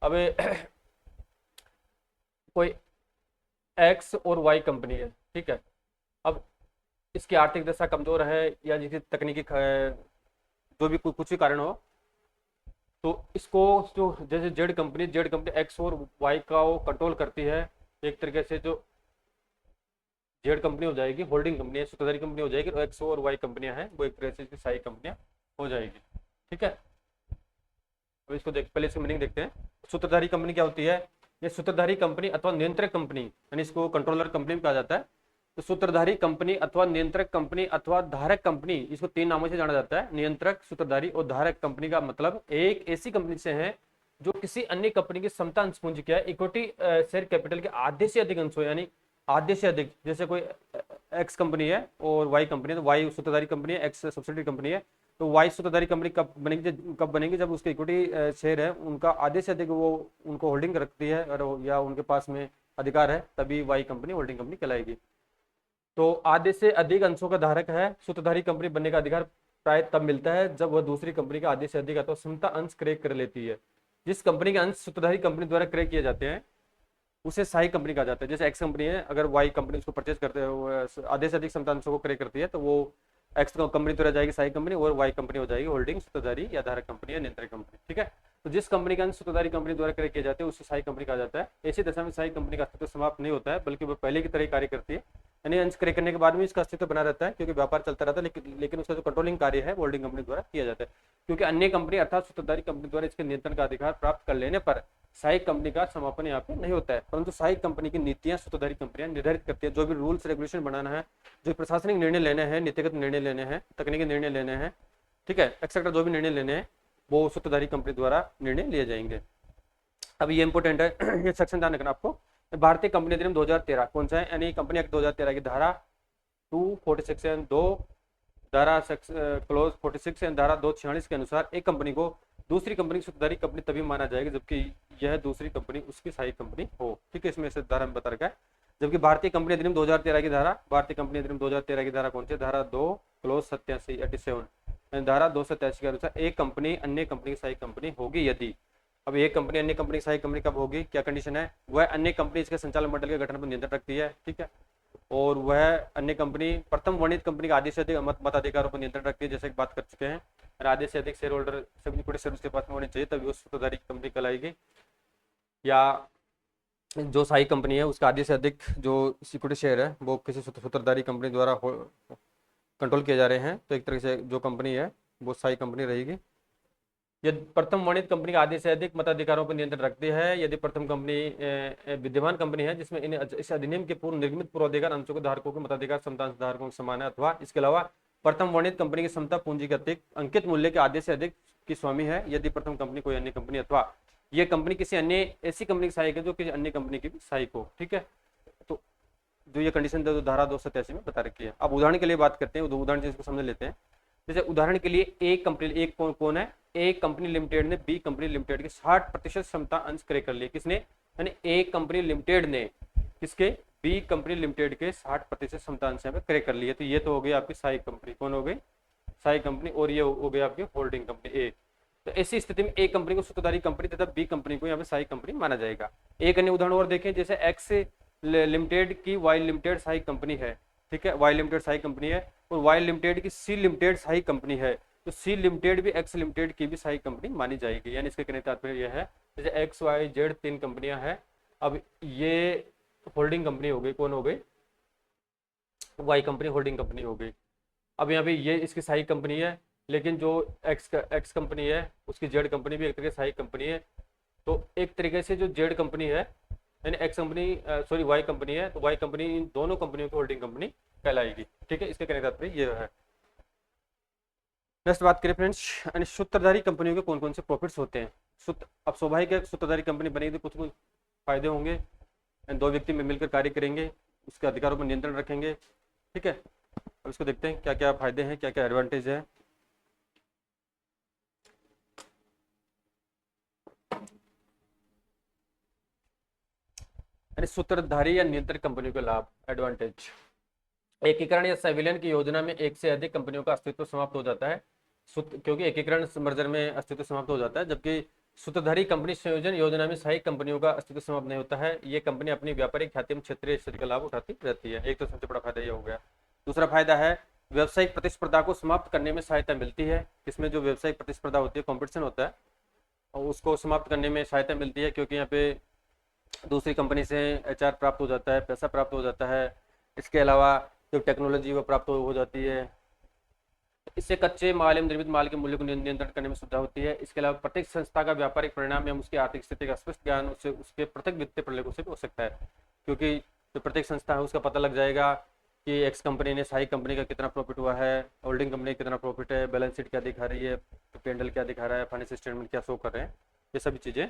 A: अब कोई एक्स और वाई कंपनी है। ठीक है। अब इसकी आर्थिक दशा कमजोर है या जिसकी तकनीकी जो भी कुछ भी कारण हो, तो इसको जो जैसे जेड कंपनी एक्स और वाई का वो कंट्रोल करती है। एक तरीके से जो जेड कंपनी हो जाएगी होल्डिंग कंपनी है, सूत्रधारी कंपनी हो जाएगी, और एक्स और वाई कंपनियां हैं वो एक तरह से इसकी सहायक कंपनियां हो जाएगी। ठीक है। अब इसको पहले इसकी मीनिंग देखते हैं। सूत्रधारी कंपनी क्या होती है? ये सूत्रधारी कंपनी अथवा नियंत्रक कंपनी, यानी इसको कंट्रोलर कंपनी भी कहा जाता है। तो सूत्रधारी कंपनी अथवा नियंत्रक कंपनी अथवा धारक कंपनी, इसको 3 नामों से जाना जाता है, नियंत्रक, सूत्रधारी और धारक कंपनी का मतलब एक ऐसी कंपनी से है जो किसी अन्य कंपनी की समता अंश पूंजी क्या है, इक्विटी शेयर कैपिटल के आधे से अधिक अंश हो, यानी आधे से अधिक। जैसे कोई एक्स कंपनी है और वाई कंपनी है, तो वाई सूत्रधारी कंपनी है, एक्स सब्सिडियरी कंपनी है। तो वाई सूत्रधारी कंपनी कब बनेगी? जब उसके इक्विटी शेयर है उनका आधे से अधिक वो उनको होल्डिंग रखती है और या उनके पास में अधिकार है, तभी वाई कंपनी होल्डिंग कंपनी कहलाएगी। तो आधे से अधिक अंशों का धारक है। सूत्रधारी कंपनी बनने का अधिकार प्राय तब मिलता है जब वह दूसरी कंपनी का आधे से अधिक अथवा समता अंश क्रय कर लेती है। जिस कंपनी के अंश सूत्रधारी कंपनी द्वारा क्रय किए जाते हैं उसे सहायक कंपनी कहा जाता है। जैसे एक्स कंपनी है, अगर वाई कंपनी उसको परचेज करते हैं, आधे से अधिक समता अंशों को क्रय करती है, तो वो एक्स कंपनी तो रह जाएगी सहायक कंपनी, और वाई कंपनी हो जाएगी होल्डिंग सूत्रधारी या धारक कंपनी या नियंत्रक कंपनी। ठीक है। तो जिस कंपनी का अंश सूत्रधारी कंपनी द्वारा क्रय किए जाते हैं उसे सहायक कंपनी कहा जाता है। ऐसी दशा में सहायक कंपनी का अस्तित्व समाप्त नहीं होता है, बल्कि वो पहले की तरह कार्य करती है, यानी अंश क्रय करने के बाद भी इसका अस्तित्व बना रहता है, क्योंकि व्यापार चलता रहता है, लेकिन उसका जो कंट्रोलिंग कार्य है होल्डिंग कंपनी द्वारा किया जाता है। क्योंकि अन्य कंपनी अर्थात सूत्रधारी कंपनी द्वारा इसके नियंत्रण का अधिकार प्राप्त कर लेने पर सहायक कंपनी का समापन यहाँ पे नहीं होता है, परंतु सहायक कंपनी की नीतियां सूत्रधारी कंपनियां निर्धारित करती है। जो भी रूल्स रेगुलेशन बनाना है, जो प्रशासनिक निर्णय लेने हैं, नीतिगत निर्णय लेने हैं, तकनीकी निर्णय लेने हैं, ठीक है, एक्सेट्रा जो भी निर्णय लेने हैं वो सूत्रधारी कंपनी द्वारा निर्णय लिए जाएंगे। अब ये इंपोर्टेंट है, ये सेक्शन ध्यान रखना आपको। भारतीय कंपनी अधिनियम 2013 कौन सा है? यानी कंपनी एक्ट 2013 की धारा 246(2), धारा क्लोज 46 एंड धारा 246 के अनुसार एक कंपनी को दूसरी कंपनी की सूत्रधारी कंपनी तभी माना जाएगा जबकि यह दूसरी कंपनी उसकी सहायक कंपनी हो। ठीक है। इसमें से धारा में बता रखा है। जबकि भारतीय कंपनी अधिनियम 2013 की धारा, भारतीय कंपनी अधिनियम 2013 की धारा कौन सी? धारा 2 क्लोज 87 धारा 287 के अनुसार एक कंपनी अन्य कंपनी की सहायक कंपनी होगी यदि। अब एक कंपनी अन्य कंपनी की सहायक कंपनी कब होगी? क्या कंडीशन है? वह अन्य कंपनी इसके संचालन मंडल के गठन पर नियंत्रण रखती है। ठीक है। और वह अन्य कंपनी प्रथम वर्णित कंपनी का आधे से अधिक मताधिकारों पर नियंत्रण रखती है, जैसे बात कर चुके हैं। आधे से अधिक शेयर होल्डर सभी इक्विटी शेयर उसके पास में होने चाहिए, तभी वो सूत्रधारी कंपनी कहलाएगी। या जो सहायक कंपनी है उसका आधे से अधिक जो इक्विटी शेयर है वो किसी सूत्रधारी कंपनी द्वारा कंट्रोल किए जा रहे हैं, तो एक तरह से जो कंपनी है वो सहायक कंपनी रहेगी। यदि प्रथम वर्णित कंपनी आधे से अधिक मताधिकारों पर नियंत्रण रखती है, यदि प्रथम कंपनी विद्यमान कंपनी है जिसमें इन इस अधिनियम के पूर्व निर्गमित पूर्वाधिकार अंशों के धारकों के मताधिकार समता धारकों के समान है, अथवा इसके अलावा प्रथम वर्णित कंपनी की समता पूंजी के अतिरिक्त अंकित मूल्य के आधे से अधिक की स्वामी है, यदि प्रथम कंपनी कोई अन्य कंपनी अथवा ये कंपनी किसी अन्य ऐसी कंपनी की सहायक है जो किसी अन्य कंपनी की भी सहायक हो। ठीक है, तो जो ये कंडीशन धारा 287 में बता रखी है। अब उदाहरण के लिए बात करते हैं, उदाहरण जिसको समझ लेते हैं। जैसे उदाहरण के लिए एक कंपनी, एक कौन है, एक कंपनी लिमिटेड ने बी कंपनी लिमिटेड के 60% क्षमता अंश क्रय कर लिए। किसने? यानी एक कंपनी लिमिटेड ने किसके? बी कंपनी लिमिटेड के 60% क्षमता अंश पे क्रय कर लिए। तो ये तो हो गई आपकी सहायक कंपनी। कौन हो गई? सहायक कंपनी। और ये हो गई आपकी होल्डिंग कंपनी ए। तो ऐसी स्थिति में ए कंपनी को सूत्रधारी कंपनी तथा बी कंपनी को यहाँ पे सहायक कंपनी माना जाएगा। एक अन्य उदाहरण और देखें, जैसे एक्स लिमिटेड की वाई लिमिटेड सहायक कंपनी है। ठीक है, वाई लिमिटेड सहायक कंपनी है और वाई लिमिटेड की सी लिमिटेड सहायक कंपनी है, तो सी लिमिटेड भी एक्स लिमिटेड की भी सहायक कंपनी मानी जाएगी। यानी इसके कहने का तात्पर्य यह है, जैसे एक्स वाई जेड 3 कंपनियां हैं, अब ये होल्डिंग कंपनी हो गई। कौन हो गई? वाई कंपनी होल्डिंग कंपनी हो गई। अब यहाँ पे ये इसकी सहायक कंपनी है, लेकिन जो एक्स कंपनी है उसकी जेड कंपनी भी एक तरीके से सहायक कंपनी है। तो एक तरीके से जो जेड कंपनी है यानी X company sorry Y company है, तो वाई कंपनी इन दोनों कंपनियों की होल्डिंग कंपनी कहलाएगी। ठीक है, इसके कहने का तात्पर्य ये है। नेक्स्ट बात करें फ्रेंड्स, यानी सूत्रधारी कंपनियों के कौन कौन से प्रॉफिट्स होते हैं। अब स्वाभाविक है, सूत्रधारी कंपनी बनेगी तो कुछ फायदे होंगे। दो व्यक्ति में मिलकर कार्य करेंगे, उसके अधिकारों पर नियंत्रण रखेंगे। ठीक है, अब इसको देखते हैं क्या क्या फायदे हैं, क्या क्या एडवांटेज है। यानी सूत्रधारी या नियंत्रण कंपनियों के लाभ, एडवांटेज। एकीकरण या संविलियन की योजना में एक से अधिक कंपनियों का अस्तित्व समाप्त हो जाता है, क्योंकि एकीकरण मर्जर में अस्तित्व समाप्त हो जाता है, जबकि सूत्रधारी कंपनी संयोजन योजना में सहायक कंपनियों का अस्तित्व समाप्त नहीं होता है। ये कंपनी अपनी व्यापारिक ख्याति में क्षेत्रीय स्थिति का लाभ उठाती रहती है। एक तो सबसे बड़ा फायदा ये हो गया। दूसरा फायदा है व्यावसायिक प्रतिस्पर्धा को समाप्त करने में सहायता मिलती है। इसमें जो व्यावसायिक प्रतिस्पर्धा होती है, कॉम्पिटिशन होता है, और उसको समाप्त करने में सहायता मिलती है, क्योंकि यहाँ पे दूसरी कंपनी से एचआर प्राप्त हो जाता है, पैसा प्राप्त हो जाता है। इसके अलावा जो टेक्नोलॉजी वो प्राप्त हो जाती है। इससे कच्चे माल एवं निर्मित माल के मूल्य को नियंत्रण करने में सुविधा होती है। इसके अलावा प्रत्येक संस्था का व्यापारिक परिणाम एवं उसकी आर्थिक स्थिति का स्पष्ट ज्ञान उससे उसके प्रत्येक वित्तीय प्रलेखों से भी हो सकता है, क्योंकि जो प्रत्येक संस्था है उसका पता लग जाएगा कि एक्स कंपनी ने सहायक कंपनी का कितना प्रॉफिट हुआ है, होल्डिंग कंपनी का कितना प्रॉफिट है, बैलेंस शीट क्या दिखा रही है, पेंडल क्या दिखा रहा है, फाइनेंशियल स्टेटमेंट क्या शो कर रहे हैं, ये सभी चीज़ें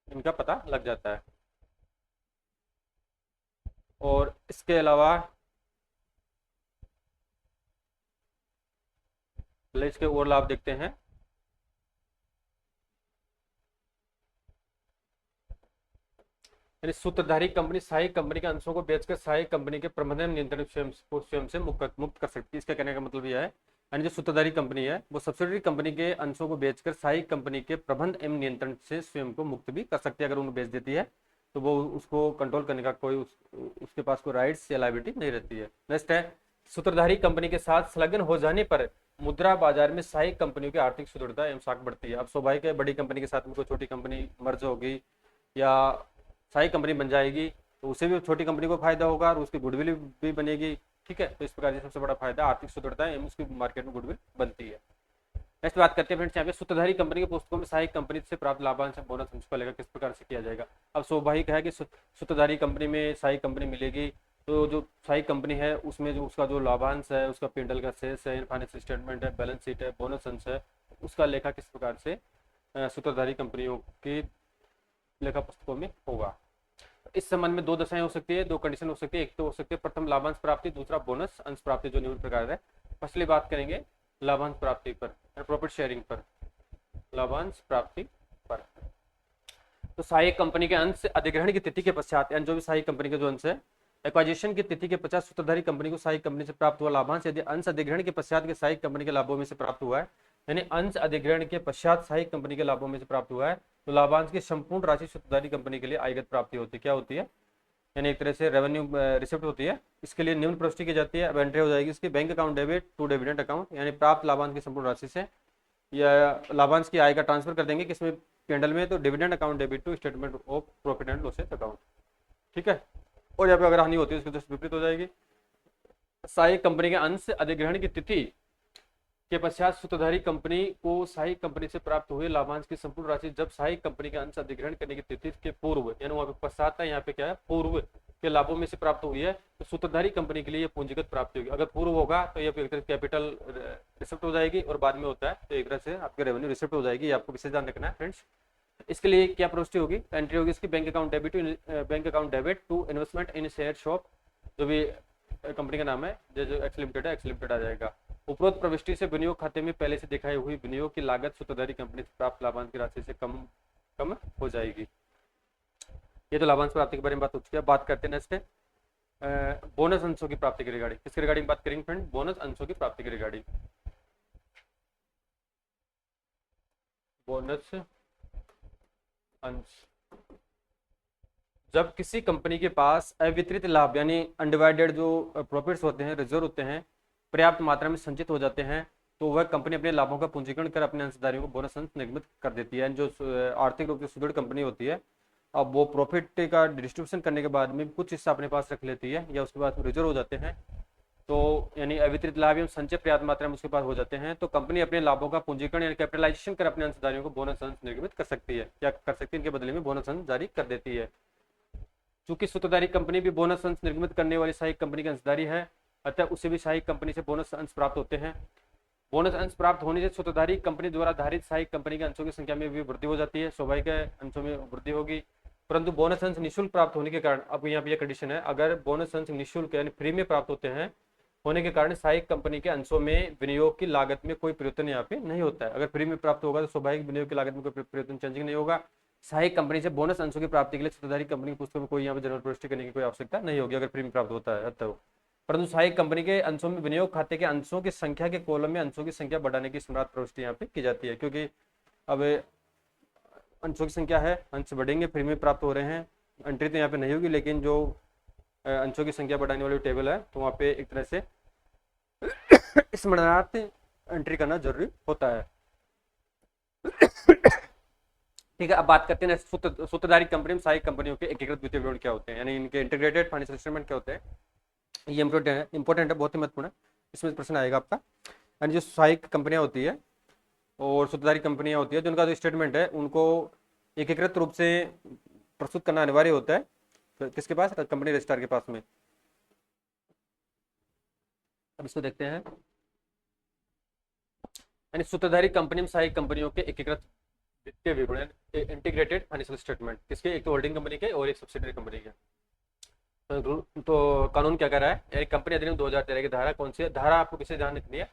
A: इनका पता लग जाता है। और इसके अलावा इसके और लाभ देखते हैं। यानी सूत्रधारी कंपनी सहायक कंपनी के अंशों को बेचकर सहायक कंपनी के प्रबंधन नियंत्रण स्वयं से मुक्त कर सकती है। इसका कहने का मतलब यह है, यानी जो सूत्रधारी कंपनी है वो सब्सिडरी कंपनी के अंशों को बेचकर सहायक कंपनी के प्रबंध एवं नियंत्रण से स्वयं को मुक्त भी कर सकती है। अगर उन्हें बेच देती है तो वो उसको कंट्रोल करने का कोई उसके पास कोई राइट्स या लायबिलिटी नहीं रहती है। नेक्स्ट है, सूत्रधारी कंपनी के साथ संलग्न हो जाने पर मुद्रा बाजार में सहायक कंपनियों की आर्थिक सुदृढ़ता एवं साख बढ़ती है। अब स्वाभाविक है, बड़ी कंपनी के साथ में कोई छोटी कंपनी मर्ज होगी या सहायक कंपनी बन जाएगी तो उसे भी छोटी कंपनी को फायदा होगा और उसकी गुडविल भी बनेगी। ठीक है, तो इस प्रकार से सबसे बड़ा फायदा आर्थिक सुदृढ़ता एवं उसकी मार्केट में गुडविल बनती है। नेक्स्ट बात करते हैं फ्रेंड्स, यहाँ पे सूत्रधारी कंपनी के पुस्तकों में सहायक कंपनी से प्राप्त लाभांश बोनस अंश को लेकर किस प्रकार से किया जाएगा। अब स्वाभाविक है कि सूत्रधारी कंपनी में सहायक कंपनी मिलेगी, तो जो सहायक कंपनी है उसमें जो उसका जो लाभांश है, उसका पेंडल का शेष है, फाइनेंशियल स्टेटमेंट है, बैलेंस शीट है, बोनस अंश है, उसका लेखा किस प्रकार से सूत्रधारी कंपनियों की लेखा पुस्तकों में होगा। इस संबंध में दो दशाएं हो सकती है, दो कंडीशन हो सकती है। एक तो हो सकती है प्रथम लाभांश प्राप्ति, दूसरा बोनस अंश प्राप्ति, जो निम्न प्रकार है। पहले बात करेंगे लाभांश प्राप्ति पर, प्रॉफिट शेयरिंग पर। लाभांश प्राप्ति पर तो सहायक कंपनी के अंश अधिग्रहण की तिथि के पश्चात, यानी जो भी सहायक कंपनी के जो अंश है एक्वाजिशन की तिथि के पश्चात सूत्रधारी कंपनी को सहायक कंपनी से प्राप्त हुआ लाभांश यदि अंश अधिग्रहण के पश्चात के सहायक कंपनी के लाभों में से प्राप्त हुआ है, यानी अंश अधिग्रहण के पश्चात सहायक कंपनी के लाभों में से प्राप्त हुआ है, तो लाभांश की संपूर्ण राशि सूत्रधारी कंपनी के लिए आयगत प्राप्ति होती है। क्या होती है? यानी एक तरह से रेवेन्यू रिसिप्ट होती है। इसके लिए निम्न प्रविष्टि की जाती है। अब एंट्री हो जाएगी इसकी bank account debit to dividend account, यानी प्राप्त लाभांश की संपूर्ण राशि से या लाभांश की आय का ट्रांसफर कर देंगे किसमें? पेंडल में, तो dividend account debit to statement of profit and losses account. ठीक है, और यहाँ पे अगर हानि होती है उसकी तो विपरीत हो जाएगी। सहायक कंपनी के अंश अधिग्रहण की तिथि के पश्चात सूत्रधारी कंपनी को सहायक कंपनी से प्राप्त हुए लाभांश की संपूर्ण राशि जब सहायक कंपनी का अंश अधिग्रहण करने की तिथि के पूर्व, यानी वहां पे पश्चात है, यहाँ पे क्या है, पूर्व के लाभों में से प्राप्त हुई है, तो सूत्रधारी कंपनी के लिए पूंजीगत प्राप्ति होगी। अगर पूर्व होगा तो ये कैपिटल रिसिप्ट हो जाएगी, और बाद में होता है तो एक तरह से आपके रेवेन्यू रिसिप्ट हो जाएगी। आपको विशेष ध्यान रखना है फ्रेंड्स। इसके लिए क्या प्रविष्टि होगी, एंट्री होगी इसकी bank account debit to investment in share shop, जो भी कंपनी का नाम है, जो एक्स लिमिटेड है, एक्स लिमिटेड आ जाएगा। उपरोक्त प्रविष्टि से विनियोग खाते में पहले से दिखाई हुई विनियोग की लागत सूत्रधारी कंपनी से प्राप्त लाभांश की राशि से कम हो जाएगी। ये तो लाभांश प्राप्ति के बारे में बात हो चुकी है। बात करते हैं नेक्स्ट बोनस अंशों की प्राप्ति के रिगार्डिंग। किसके रिगार्डिंग बात करेंगे फ्रेंड, बोनस अंशों की प्राप्ति के रिगार्डिंग। बोनस अंश, जब किसी कंपनी के पास अवितरित लाभ यानी अनडिवाइडेड जो प्रॉफिट्स होते हैं, रिजर्व होते हैं, पर्याप्त मात्रा में संचित हो जाते हैं, तो वह कंपनी अपने लाभों का पूंजीकरण कर अपने अंशधारियों को बोनस अंश निर्गमित कर देती है। जो आर्थिक रूप से सुदृढ़ कंपनी होती है, अब वो प्रॉफिट का डिस्ट्रीब्यूशन करने के बाद में कुछ हिस्सा अपने पास रख लेती है, या उसके बाद रिजर्व हो जाते हैं, तो यानी अवितरित लाभ एवं संचय पर्याप्त मात्रा में उसके पास हो जाते हैं, तो कंपनी अपने लाभों का पूंजीकरण यानी कैपिटलाइजेशन कर अपने अंशधारियों को बोनस अंश निर्गमित कर सकती है। क्या कर सकती है, इनके बदले में बोनस अंश जारी कर देती है। चूंकि सूत्रधारी कंपनी भी बोनस अंश निर्गमित करने वाली सहायक कंपनी की अंशधारी है, अतः उसे भी सहायक कंपनी से बोनस अंश प्राप्त होते हैं। बोनस अंश प्राप्त होने से सूत्रधारी कंपनी द्वारा धारित सहायक कंपनी के अंशों की संख्या में भी वृद्धि हो जाती है, स्वाभाविक है, अंशों में वृद्धि होगी। परंतु बोनस अंश निःशुल्क प्राप्त होने के कारण, अब यहाँ पे कंडीशन है, अगर बोनस अंश निःशुल्क यानी फ्री में प्राप्त होते हैं होने के कारण सहायक कंपनी के अंशों में विनियोग की लागत में कोई परिवर्तन यहाँ पे नहीं होता है। अगर फ्री में प्राप्त होगा तो स्वाभाविक विनियोग की लागत में कोई परिवर्तन, चेंजिंग नहीं होगा। सहायक कंपनी से बोनस अंशों की प्राप्ति के लिए सूत्रधारी कंपनी की पुस्तकों में कोई यहाँ पे जरूरत प्रविष्टि करने की कोई आवश्यकता नहीं होगी, अगर फ्री में प्राप्त होता है तो। परंतु सहायक कंपनी के अंशों में विनियोग खाते के अंशों की संख्या के कॉलम में अंशों की संख्या बढ़ाने की सम्राट प्रविष्टि यहाँ पे की जाती है, क्योंकि अब अंशों की संख्या है, अंश बढ़ेंगे, फ्री में प्राप्त हो रहे हैं, एंट्री तो यहाँ पे नहीं होगी, लेकिन जो अंशों की संख्या बढ़ाने वाली टेबल है तो वहाँ पे एक तरह से स्मरणार्थ एंट्री करना जरूरी होता है। ठीक है, अब बात करते हैं सूत्रधारी कंपनी में सहायक कंपनियों के एकीकृत वित्तीय विवरण क्या होते हैं, यानी इनके इंटीग्रेटेड फाइनेंशियल स्टेटमेंट क्या होते हैं। ये इंपॉर्टेंट है, बहुत ही महत्वपूर्ण है, इसमें प्रश्न आएगा आपका। यानी जो सहायक कंपनियां होती है और सूत्रधारी कंपनियां होती है, जो उनका जो स्टेटमेंट है उनको एकीकृत रूप से प्रस्तुत करना अनिवार्य होता है। तो किसके पास, कंपनी रजिस्ट्रार के पास में। अब इसको देखते हैं, यानी सूत्रधारी कंपनी में सहायक कंपनियों के एकीकृत वित्तीय विवरण, इंटीग्रेटेड फाइनेंशियल स्टेटमेंट, किसके, एक तो होल्डिंग कंपनी के और एक सब्सिडरी कंपनी के। तो कानून क्या कर रहा है, यानी कंपनी अधिनियम 2013 की धारा कौन सी है, धारा आपको किसे ध्यान रखनी है,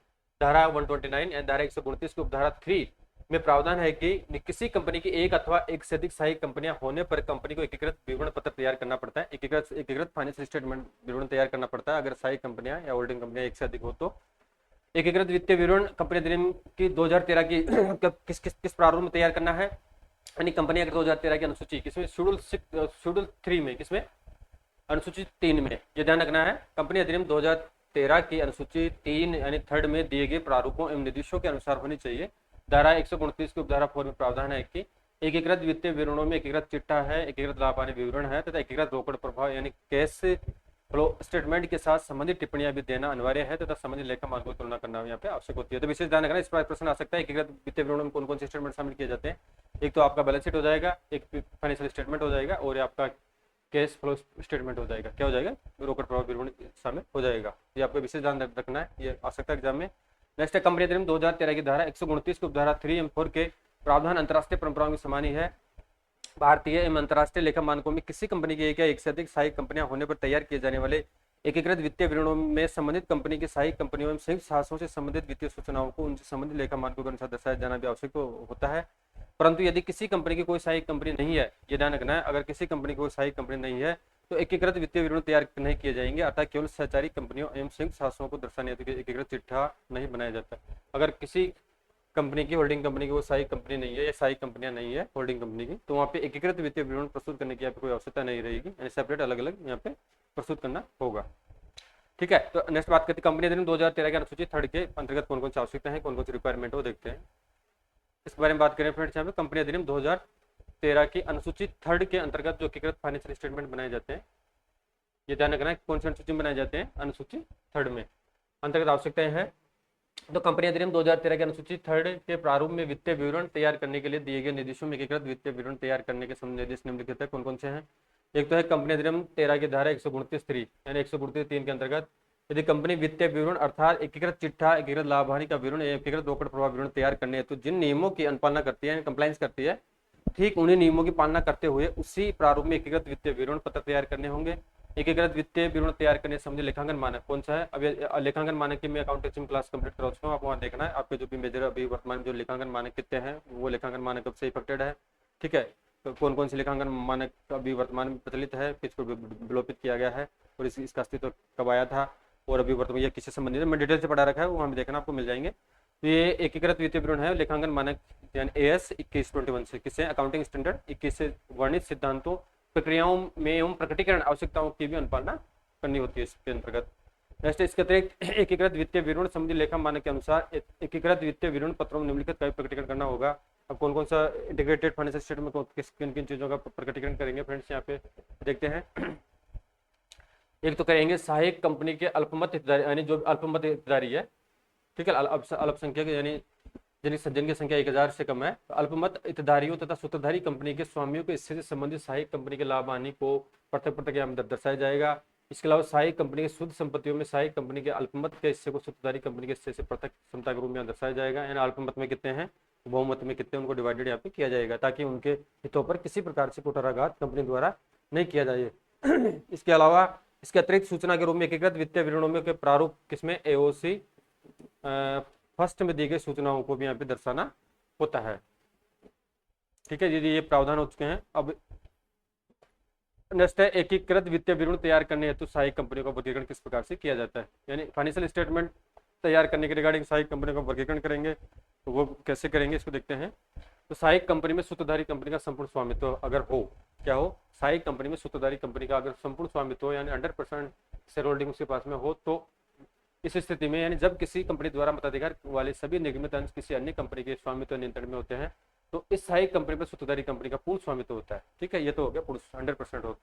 A: धारा 129 एंड धारा 129 की उपधारा 3 में प्रावधान है कि किसी कंपनी की एक अथवा एक से अधिक सहायक कंपनियां होने पर कंपनी को एकीकृत विवरण पत्र तैयार करना पड़ता है, एकीकृत फाइनेंशियल स्टेटमेंट विवरण तैयार करना पड़ता है। अगर सहायक कंपनियां या होल्डिंग कंपनियां एक से अधिक हो तो एकीकृत वित्तीय विवरण कंपनी अधिनियम की 2013 की किस प्रारूप में तैयार करना है, यानी कंपनी अगर 2013 की अनुसूची किसमें, शेड्यूल 3 में, किसमें, अनुसूची 3 में, ये ध्यान रखना है। कंपनी अधिनियम 2013 की अनुसूची 3 यानी 3 में दिए गए प्रारूपों एवं निर्देशों के अनुसार होनी चाहिए। धारा 129 की उपधारा 4 में प्रावधान है कि एकीकृत वित्तीय विवरणों में एकीकृत चिट्ठा है, एकीकृत लाभ हानि विवरण है तथा एकीकृत रोकड़ प्रभाव यानी कैश फ्लो स्टेटमेंट के साथ संबंधित टिप्पणियां भी देना अनिवार्य है तथा संबंधित लेखा मानकों की तुलना करना यहाँ पे आवश्यक होती है। तो विशेष ध्यान रखना, इस पर प्रश्न आ सकता है एकीकृत वित्तीय विवरणों में कौन कौन से स्टेटमेंट शामिल किए जाते हैं। एक तो आपका बैलेंस शीट हो जाएगा, एक फाइनेंशियल स्टेटमेंट हो जाएगा, और आपका कैश फ्लो स्टेटमेंट हो जाएगा, क्या हो जाएगा, रोकड़ प्रभाव विवरण शामिल हो जाएगा। ये आपको विशेष ध्यान रखना है, ये आ सकता है एग्जाम में। नेक्स्ट है कंपनी अधिनियम 2013 की धारा 129 की उपधारा 3 एवं 4 के प्रावधान अंतर्राष्ट्रीय परंपराओं की समान ही है। भारतीय एवं अंतर्राष्ट्रीय लेखा मानकों में किसी कंपनी की एक या एक से अधिक सहायक कंपनियां होने पर तैयार किए जाने वाले एकीकृत वित्तीय विवरणों में संबंधित कंपनी की सहायक कंपनियों एवं संयुक्त साहसों से संबंधित वित्तीय सूचनाओं को उनसे संबंधित लेखा मानकों के अनुसार दर्शाया जाना भी आवश्यक होता है। परंतु यदि किसी कंपनी की कोई सहायक कंपनी नहीं है, ये ध्यान रखना है, अगर किसी कंपनी की कोई सहायक कंपनी नहीं है तो एकीकृत वित्तीय विवरण तैयार नहीं किए जाएंगे, अतः केवल सहचारी कंपनियों एवं संयुक्त साहसों को दर्शाने हेतु एकीकृत चिट्ठा नहीं बनाया जाता। अगर किसी कंपनी की, होल्डिंग कंपनी की वो सहायक कंपनी नहीं है या सहायक कंपनियां नहीं है होल्डिंग कंपनी की, तो वहाँ पे एकीकृत वित्तीय विवरण प्रस्तुत करने की यहाँ पे कोई आवश्यकता नहीं रहेगी, यानी सेपरेट अलग अलग यहाँ पे प्रस्तुत करना होगा। ठीक है, तो नेक्स्ट बात करते हैं कंपनी अधिनियम 2013 के अनुसूची 3 के अंतर्गत कौन कौन सी आवश्यकता है, कौन कौन सी रिक्वायरमेंट हो, देखते हैं। इसके बारे में बात करें फ्रेंड्स, यहाँ पे कंपनी अधिनियम 2013 की अनुसूची 3 के अंतर्गत जो एकीकृत फाइनेंशियल स्टेटमेंट बनाए जाते हैं, ये ध्यान रखना है कौन सी अनुसूची में बनाए जाते हैं, अनुसूची 3 में अंतर्गत आवश्यकताएं हैं। तो कंपनी अधिनियम 2013 के अनुसूची 3 के प्रारूप में वित्तीय विवरण तैयार करने के लिए दिए गए निर्देशों में एकीकृत वित्तीय विवरण तैयार करने के संबंध निर्देश निम्नलिखित है। कौन कौन से हैं? एक तो है कंपनी अधिनियम 13 की धारा 129(3) यानी 129(3) के अंतर्गत यदि कंपनी वित्तीय विवरण अर्थात एकीकृत चिट्ठा, एकीकृत लाभ हानि का विवरण, एकीकृत रोकड़ प्रवाह विवरण तैयार करने हेतु जिन नियमों की अनुपालना करती है, कंप्लायंस करती है, ठीक उन्हीं नियमों की पालना करते हुए उसी प्रारूप में एकीकृत वित्तीय विवरण पत्र तैयार करने होंगे। एकीकृत वित्तीय विवरण तैयार करने संबंधी लेखांकन मानक कौन सा है? अभी लेखांकन मानक की मैं अकाउंटेंसी में क्लास कंप्लीट करा चुका हूँ, आप वहाँ देखना है आपके जो भी मेजर अभी वर्तमान जो लेखांकन मानक कितने हैं, वो लेखांकन मानक कब से इफेक्टेड है, ठीक है, तो कौन कौन से लेखांकन मानक अभी वर्तमान में प्रचलित है, किसको विलोपित किया गया है और इसका अस्तित्व कब आया था और अभी वर्तमान ये किससे संबंधित है, मैं डिटेल से पढ़ा रखा है, वहाँ भी देखना आपको मिल जाएंगे। तो ये एकीकृत वित्तीय विवरण है लेखांकन मानक यानी AS 2121 से, किससे? अकाउंटिंग स्टैंडर्ड 21 से वर्णित सिद्धांतों, प्रक्रियाओं में एवं प्रकटीकरण आवश्यकताओं की भी अनुपालना करनी होती है इसके अंतर्गत। नेक्स्ट, इसके अतिरिक्त एकीकृत वित्तीय विवरण संबंधी लेखा मानक के अनुसार एकीकृत वित्तीय विवरण पत्रों में निम्नलिखित का प्रकटीकरण करना होगा। अब कौन कौन सा इंटीग्रेटेड फाइनेंशियल स्टेटमेंट किन किन चीजों का प्रकटीकरण करेंगे फ्रेंड्स, यहाँ पे देखते हैं। एक तो करेंगे सहायक कंपनी के अल्पमत हितधारी यानी जो अल्पमत हितधारी है, ठीक है, अल्पसंख्यक यानी जिनकी संख्या 1000 से कम है, तो अल्पमत हितधारियों तथा सूत्रधारी कंपनी के स्वामियों के हिस्से से संबंधित सहायक कंपनी के लाभ हानि को पृथक पृथक यहाँ दर्शाया जाएगा। इसके अलावा सहायक कंपनी की शुद्ध संपत्तियों में सहायक कंपनी के अल्पमत के हिस्से को सूत्रधारी कंपनी के हिस्से से पृथक क्षमता के रूप में दर्शाया जाएगा। यानी अल्पमत में कितने हैं, बहुमत में कितने, उनको डिवाइडेड यहाँ पे किया जाएगा ताकि उनके हितों पर किसी प्रकार से कुठाराघात कंपनी द्वारा नहीं किया जाए। इसके अलावा इसके अतिरिक्त सूचना के रूप में एकीकृत वित्तीय विवरणों के प्रारूप किसमें AOC फर्स्ट में दी गई सूचनाओं को भी यहाँ पे दर्शाना होता है, ठीक है, यदि ये प्रावधान हो चुके हैं। अब नेक्स्ट है एकीकृत वित्तीय विवरण तैयार करने हेतु सहायक कंपनियों का वर्गीकरण किस प्रकार से किया जाता है, यानी फाइनेंशियल स्टेटमेंट तैयार करने के रिगार्डिंग सहायक कंपनियों का वर्गीकरण करेंगे, तो वो कैसे करेंगे इसको देखते हैं। तो सहायक कंपनी में सूत्रधारी कंपनी का संपूर्ण स्वामित्व अगर हो, क्या हो, सहायक कंपनी में सूत्रधारी कंपनी का अगर संपूर्ण स्वामित्व यानी 100% शेयर होल्डिंग उसके पास में हो, तो इस स्थिति में यानी जब किसी कंपनी द्वारा मताधिकार वाले सभी निगमित अंश किसी अन्य कंपनी के स्वामित्व नियंत्रण में होते हैं, तो इस सहायक कंपनी पर सूत्रधारी कंपनी का पूर्ण स्वामित्व होता है, ठीक है, ये तो हो गया पूर्ण 100% हो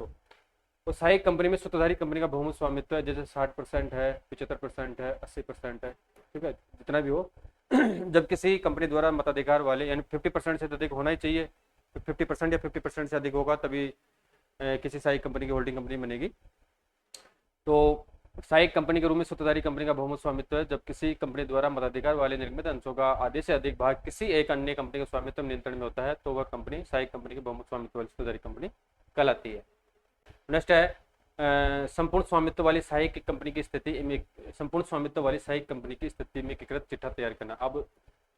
A: तो सहायक कंपनी में सूत्रधारी कंपनी का बहुमत स्वामित्व है, जैसे 60% है, 75% है, 80% है, ठीक है, जितना भी हो। जब किसी कंपनी द्वारा मताधिकार वाले यानी 50% से अधिक होना ही चाहिए, 50% या 50% से अधिक होगा तभी किसी सहायक कंपनी की होल्डिंग कंपनी बनेगी। तो सहायक कंपनी के रूप में सूत्रधारी कंपनी का बहुमत स्वामित्व है जब किसी कंपनी द्वारा मताधिकार वाले निर्मित अंशों का आधे से अधिक भाग किसी एक अन्य कंपनी के स्वामित्व नियंत्रण में होता है, तो वह कंपनी सहायक कंपनी की बहुमत स्वामित्व वाली सूत्रधारी कंपनी कहलाती है। नेक्स्ट है संपूर्ण स्वामित्व वाली सहायक कंपनी की स्थिति में, संपूर्ण स्वामित्व वाली सहायक कंपनी की स्थिति में एकीकृत चिट्ठा तैयार करना। अब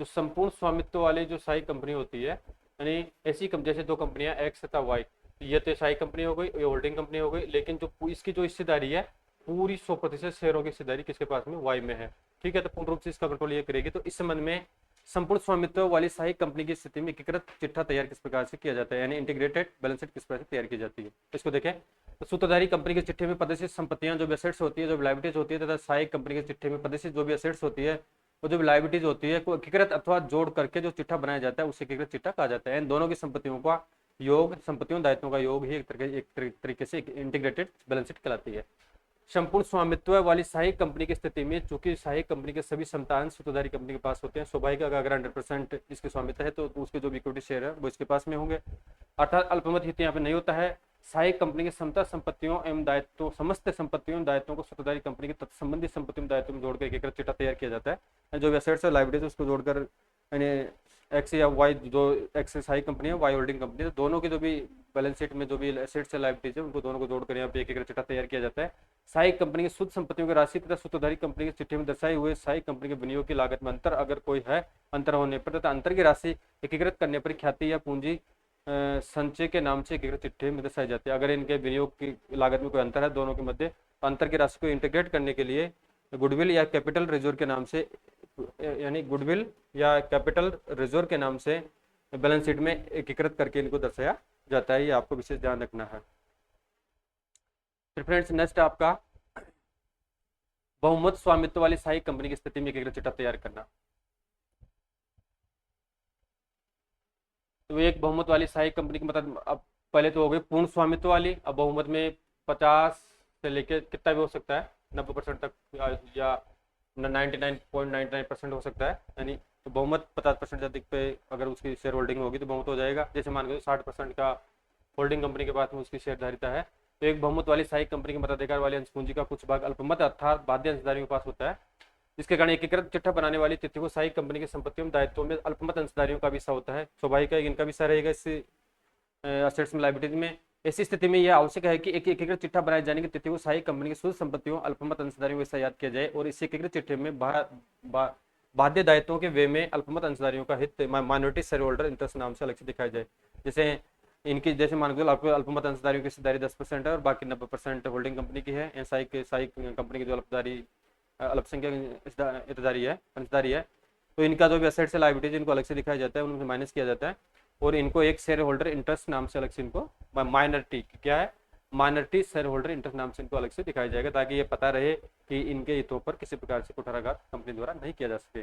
A: जो संपूर्ण स्वामित्व वाली जो सहायक कंपनी होती है, यानी ऐसी जैसे दो कंपनियां X तथा Y, ये तो सहायक कंपनी हो गई, ये होल्डिंग कंपनी हो गई, लेकिन जो इसकी जो हिस्सेदारी है पूरी 100% शेयरों की हिस्सेदारी किसके पास में, Y में है, ठीक है, तो पूर्ण रूप से इसका कंट्रोल ये करेगी। तो इस संबंध में संपूर्ण स्वामित्व वाली सहायक कंपनी की स्थिति में एकीकृत चिट्ठा तैयार किस प्रकार से किया जाता है, यानी इंटीग्रेटेड बैलेंस शीट किस प्रकार से तैयार की जाती है, इसको देखें। तो सूत्रधारी कंपनी के चिट्ठे में प्रदर्शित संपत्तियां जो भी एसेट्स होती है, जो लायबिलिटीज होती है, तथा सहायक कंपनी के चिट्ठे में प्रदर्शित जो भी एसेट्स होती है वो जो लायबिलिटीज होती है को एकीकृत अथवा जोड़ करके जो चिट्ठा बनाया जाता है उसे एकीकृत चिट्ठा कहा जाता है। इन दोनों की संपत्तियों का योग, संपत्तियों दायित्वों का योग ही एक तरीके से इंटीग्रेटेड बैलेंस शीट कहलाती है। संपूर्ण स्वामित्व वाली सहायक कंपनी की स्थिति में चूंकि सहायक कंपनी के सभी समतांश सूत्रधारी कंपनी के पास होते हैं, स्वाभाविक अगर 100% इसके स्वामित्व है तो उसके जो भी इक्विटी शेयर है वो इसके पास में होंगे, अर्थात अल्पमत हित यहाँ पे नहीं होता है। सहायक कंपनी के समता संपत्तियों एवं दायित्वों, समस्त संपत्तियों दायित्वों को सूत्रधारी कंपनी के संबंधित संपत्तियों दायित्वों में जोड़कर एकीकृत चिट्ठा तैयार किया जाता है। जो भी एसेट्स है लायबिलिटीज उसको जोड़कर, यानी X या Y, जो X सहायक कंपनी है, Y होल्डिंग कंपनी है, तो दोनों की जो भी बैलेंस शीट में जो भी एसेट्स है लायबिलिटीज है उनको दोनों को जोड़कर यहाँ पे एकीकृत चिट्ठा तैयार किया जाता है। सहायक कंपनी की शुद्ध संपत्तियों की राशि तथा सूत्रधारी कंपनी के चिट्ठे में दर्शाए हुए सहायक कंपनी के विनियोग की लागत में अंतर अगर कोई है, अंतर होने पर तथा अंतर की राशि एकीकृत करने पर ख्याति या पूंजी संचय के नाम से एकीकृत चिट्ठे में दर्शाई जाती है। अगर इनके विनियोग की लागत में कोई अंतर है दोनों के मध्य, तो अंतर की राशि को इंटीग्रेट करने के लिए गुडविल या कैपिटल रिजर्व के नाम से, यानी गुडविल या कैपिटल रिजर्व के नाम से बैलेंस शीट में एकीकृत करके इनको दर्शाया जाता है। ये आपको विशेष ध्यान रखना है। फिर फ्रेंड्स नेक्स्ट आपका बहुमत स्वामित्व वाली सहायक कंपनी की स्थिति में एकीकृत चिट्ठा तैयार करना। तो एक बहुमत वाली सहायक कंपनी की मतलब अब पहले तो हो गई पूर्ण स्वामित्व वाली, अब बहुमत में 50 से लेके कितना भी हो सकता है 90% तक या 99.99% हो सकता है, यानी तो बहुमत 50% से अधिक पे अगर उसकी शेयर होल्डिंग होगी तो बहुमत हो जाएगा। जैसे मान लो 60% का होल्डिंग कंपनी के पास में उसकी शेयरधारिता है, तो एक बहुमत वाली सहायक कंपनी के मताधिकार वाली अंश पूंजी का कुछ भाग अल्पमत अर्थात बाध्य अंशधारियों के पास होता है, जिसके कारण एकीकृत चिट्ठा बनाने वाली तिथि को सहायक कंपनी की संपत्तियों में दायित्वों में अल्पमत अंशधारियों का भी हिस्सा होता है। स्वाभाविक है इनका भी हिस्सा रहेगा इस असेट्स में लायबिलिटीज में। ऐसी स्थिति में यह आवश्यक है कि एक एकीकृत चिट्ठा बनाए जाने की तिथि को सहायक कंपनी की शुद्ध संपत्तियों अल्पमत अंशधारियों को हिस्सा याद किया जाए और इस एकीकृत चिट्ठे में बाध्य दायित्वों के वे में अल्पमत अंशधारियों का हित माइनॉरिटी शेयर होल्डर इंटरेस्ट नाम से अलग से दिखाया जाए। जैसे इनकी जैसे मान लो आपको अल्पमत अंशधारियों की हिस्सेदारी 10% है और बाकी 90% होल्डिंग कंपनी की है। सहायक कंपनी की जो अल्पसंख्यक हिस्सेदारी है, तो इनका जो भी एसेट्स है लायबिलिटीज इनको अलग से दिखाया जाता है, उनसे माइनस किया जाता है और इनको एक शेयर होल्डर इंटरेस्ट नाम से अलग से इनको माइनॉरिटी क्या है माइनॉरिटी शेयर होल्डर इंटरेस्ट नाम से इनको अलग से दिखाया जाएगा, ताकि ये पता रहे कि इनके हितों पर किसी प्रकार से कुठाराघात कंपनी द्वारा नहीं किया जा सके।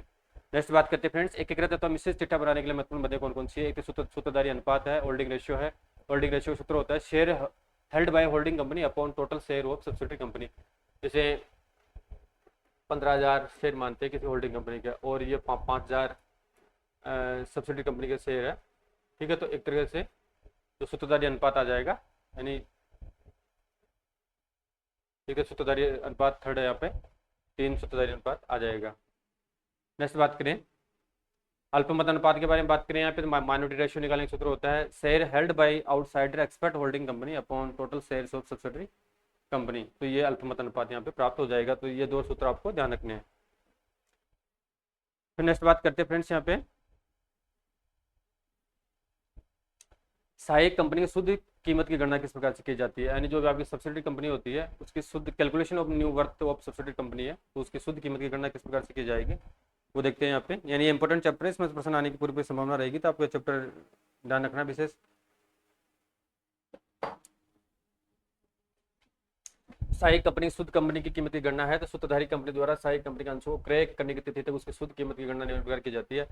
A: नेक्स्ट बात करते हैं फ्रेंड्स, एकीकृत अथवा मिश्रित चिट्ठा बनाने के लिए महत्वपूर्ण बातें कौन कौन सी है। एक तो सूत्रधारी अनुपात है, होल्डिंग रेशियो है। होल्डिंग रेशियो सूत्र होता है share held by holding company upon total share of subsidiary company. जैसे 15,000 शेयर मानते हैं किसी होल्डिंग कंपनी के और ये 5,000 सब्सिडियरी कंपनी के शेयर है, ठीक है। तो एक तरीके से जो सूत्रधारी अनुपात आ जाएगा, यानी ठीक है सूत्रधारी अनुपात थर्ड है यहाँ पे, 3 सूत्रधारी अनुपात आ जाएगा। नेक्स्ट बात करें अल्पमत अनुपात के बारे में बात करें, यहाँ पे तो माइनॉरिटी रेशियो निकालने का सूत्र होता है share held by outsider expert holding company upon total shares of subsidiary company. तो ये अल्पमत अनुपात यहाँ पे प्राप्त हो जाएगा। तो ये 2 सूत्र आपको ध्यान रखने हैं। फिर नेक्स्ट बात करते हैं फ्रेंड्स, यहाँ पे सहायक कंपनी की शुद्ध कीमत की गणना किस प्रकार से की जाती है, यानी जो भी आपकी सब्सिडियरी कंपनी होती है उसकी शुद्ध calculation of new worth of subsidiary company है, तो उसकी शुद्ध कीमत की गणना किस प्रकार से की जाएगी वो देखते हैं यहाँ पे। यानी इंपॉर्टेंट चैप्टर है, इसमें प्रश्न आने की पूरी संभावना रहेगी, तो आपको चैप्टर ध्यान रखना विशेष। सहायक कंपनी शुद्ध कंपनी की कीमत की गणना है, तो सूत्रधारी कंपनी द्वारा सहायक कंपनी के अंशों को क्रय करने की तिथि तक उसकी शुद्ध कीमत की गणना निम्न प्रकार की जाती है।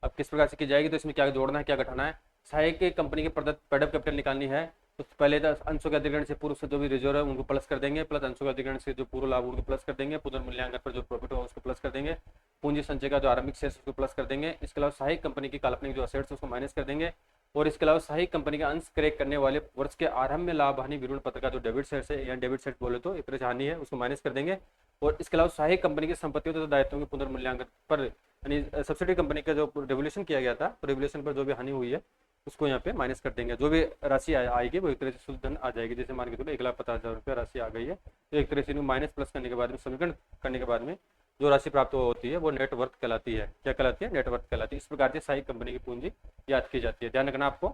A: अब किस प्रकार से की जाएगी, तो इसमें क्या जोड़ना है क्या घटाना है। सहायक कंपनी की प्रदत्त पेडअप कैपिटल निकालनी है, तो पहले तो अंशों के अधिग्रहण से पूर्व से जो भी रिजर्व है उनको प्लस कर देंगे, प्लस अंशों के अधिग्रहण से जो पूर्व लाभ उनको प्लस कर देंगे, पुनर्मूल्यांकन पर जो प्रॉफिट होगा उसको प्लस कर देंगे, पूंजी संचय का जो आरंभिक शेष उसको प्लस कर देंगे। इसके अलावा सहायक कंपनी की काल्पनिक जो असेट्स उसको माइनस कर देंगे और इसके अलावा सहायक कंपनी का अंश क्रय करने वाले वर्ष के आरंभ में लाभ हानि विवरण पत्र का जो डेबिट सेट है या डेबिट सेट बोले तो एक तरह से हानि है उसको माइनस कर देंगे। और इसके अलावा सहायक कंपनी की संपत्तियों तथा दायित्वों के पुनर्मूल्यांकन पर यानी सब्सिडी कंपनी का जो रेगुलेशन किया गया था, तो रेगुलेशन पर जो भी हानि हुई है उसको यहाँ पे माइनस कर देंगे। जो भी राशि आएगी वो एक तरह से शुद्ध धन आ जाएगी। जैसे मान के चलो 1,50,000 रुपये राशि आ गई है, तो एक तरह से इनको माइनस प्लस करने के बाद में समीकरण करने के बाद में जो राशि प्राप्त होती है वो नेटवर्थ कहलाती है। क्या कहलाती है? नेटवर्थ कहलाती है। इस प्रकार से सहायक कंपनी की पूंजी याद की जाती है। ध्यान रखना आपको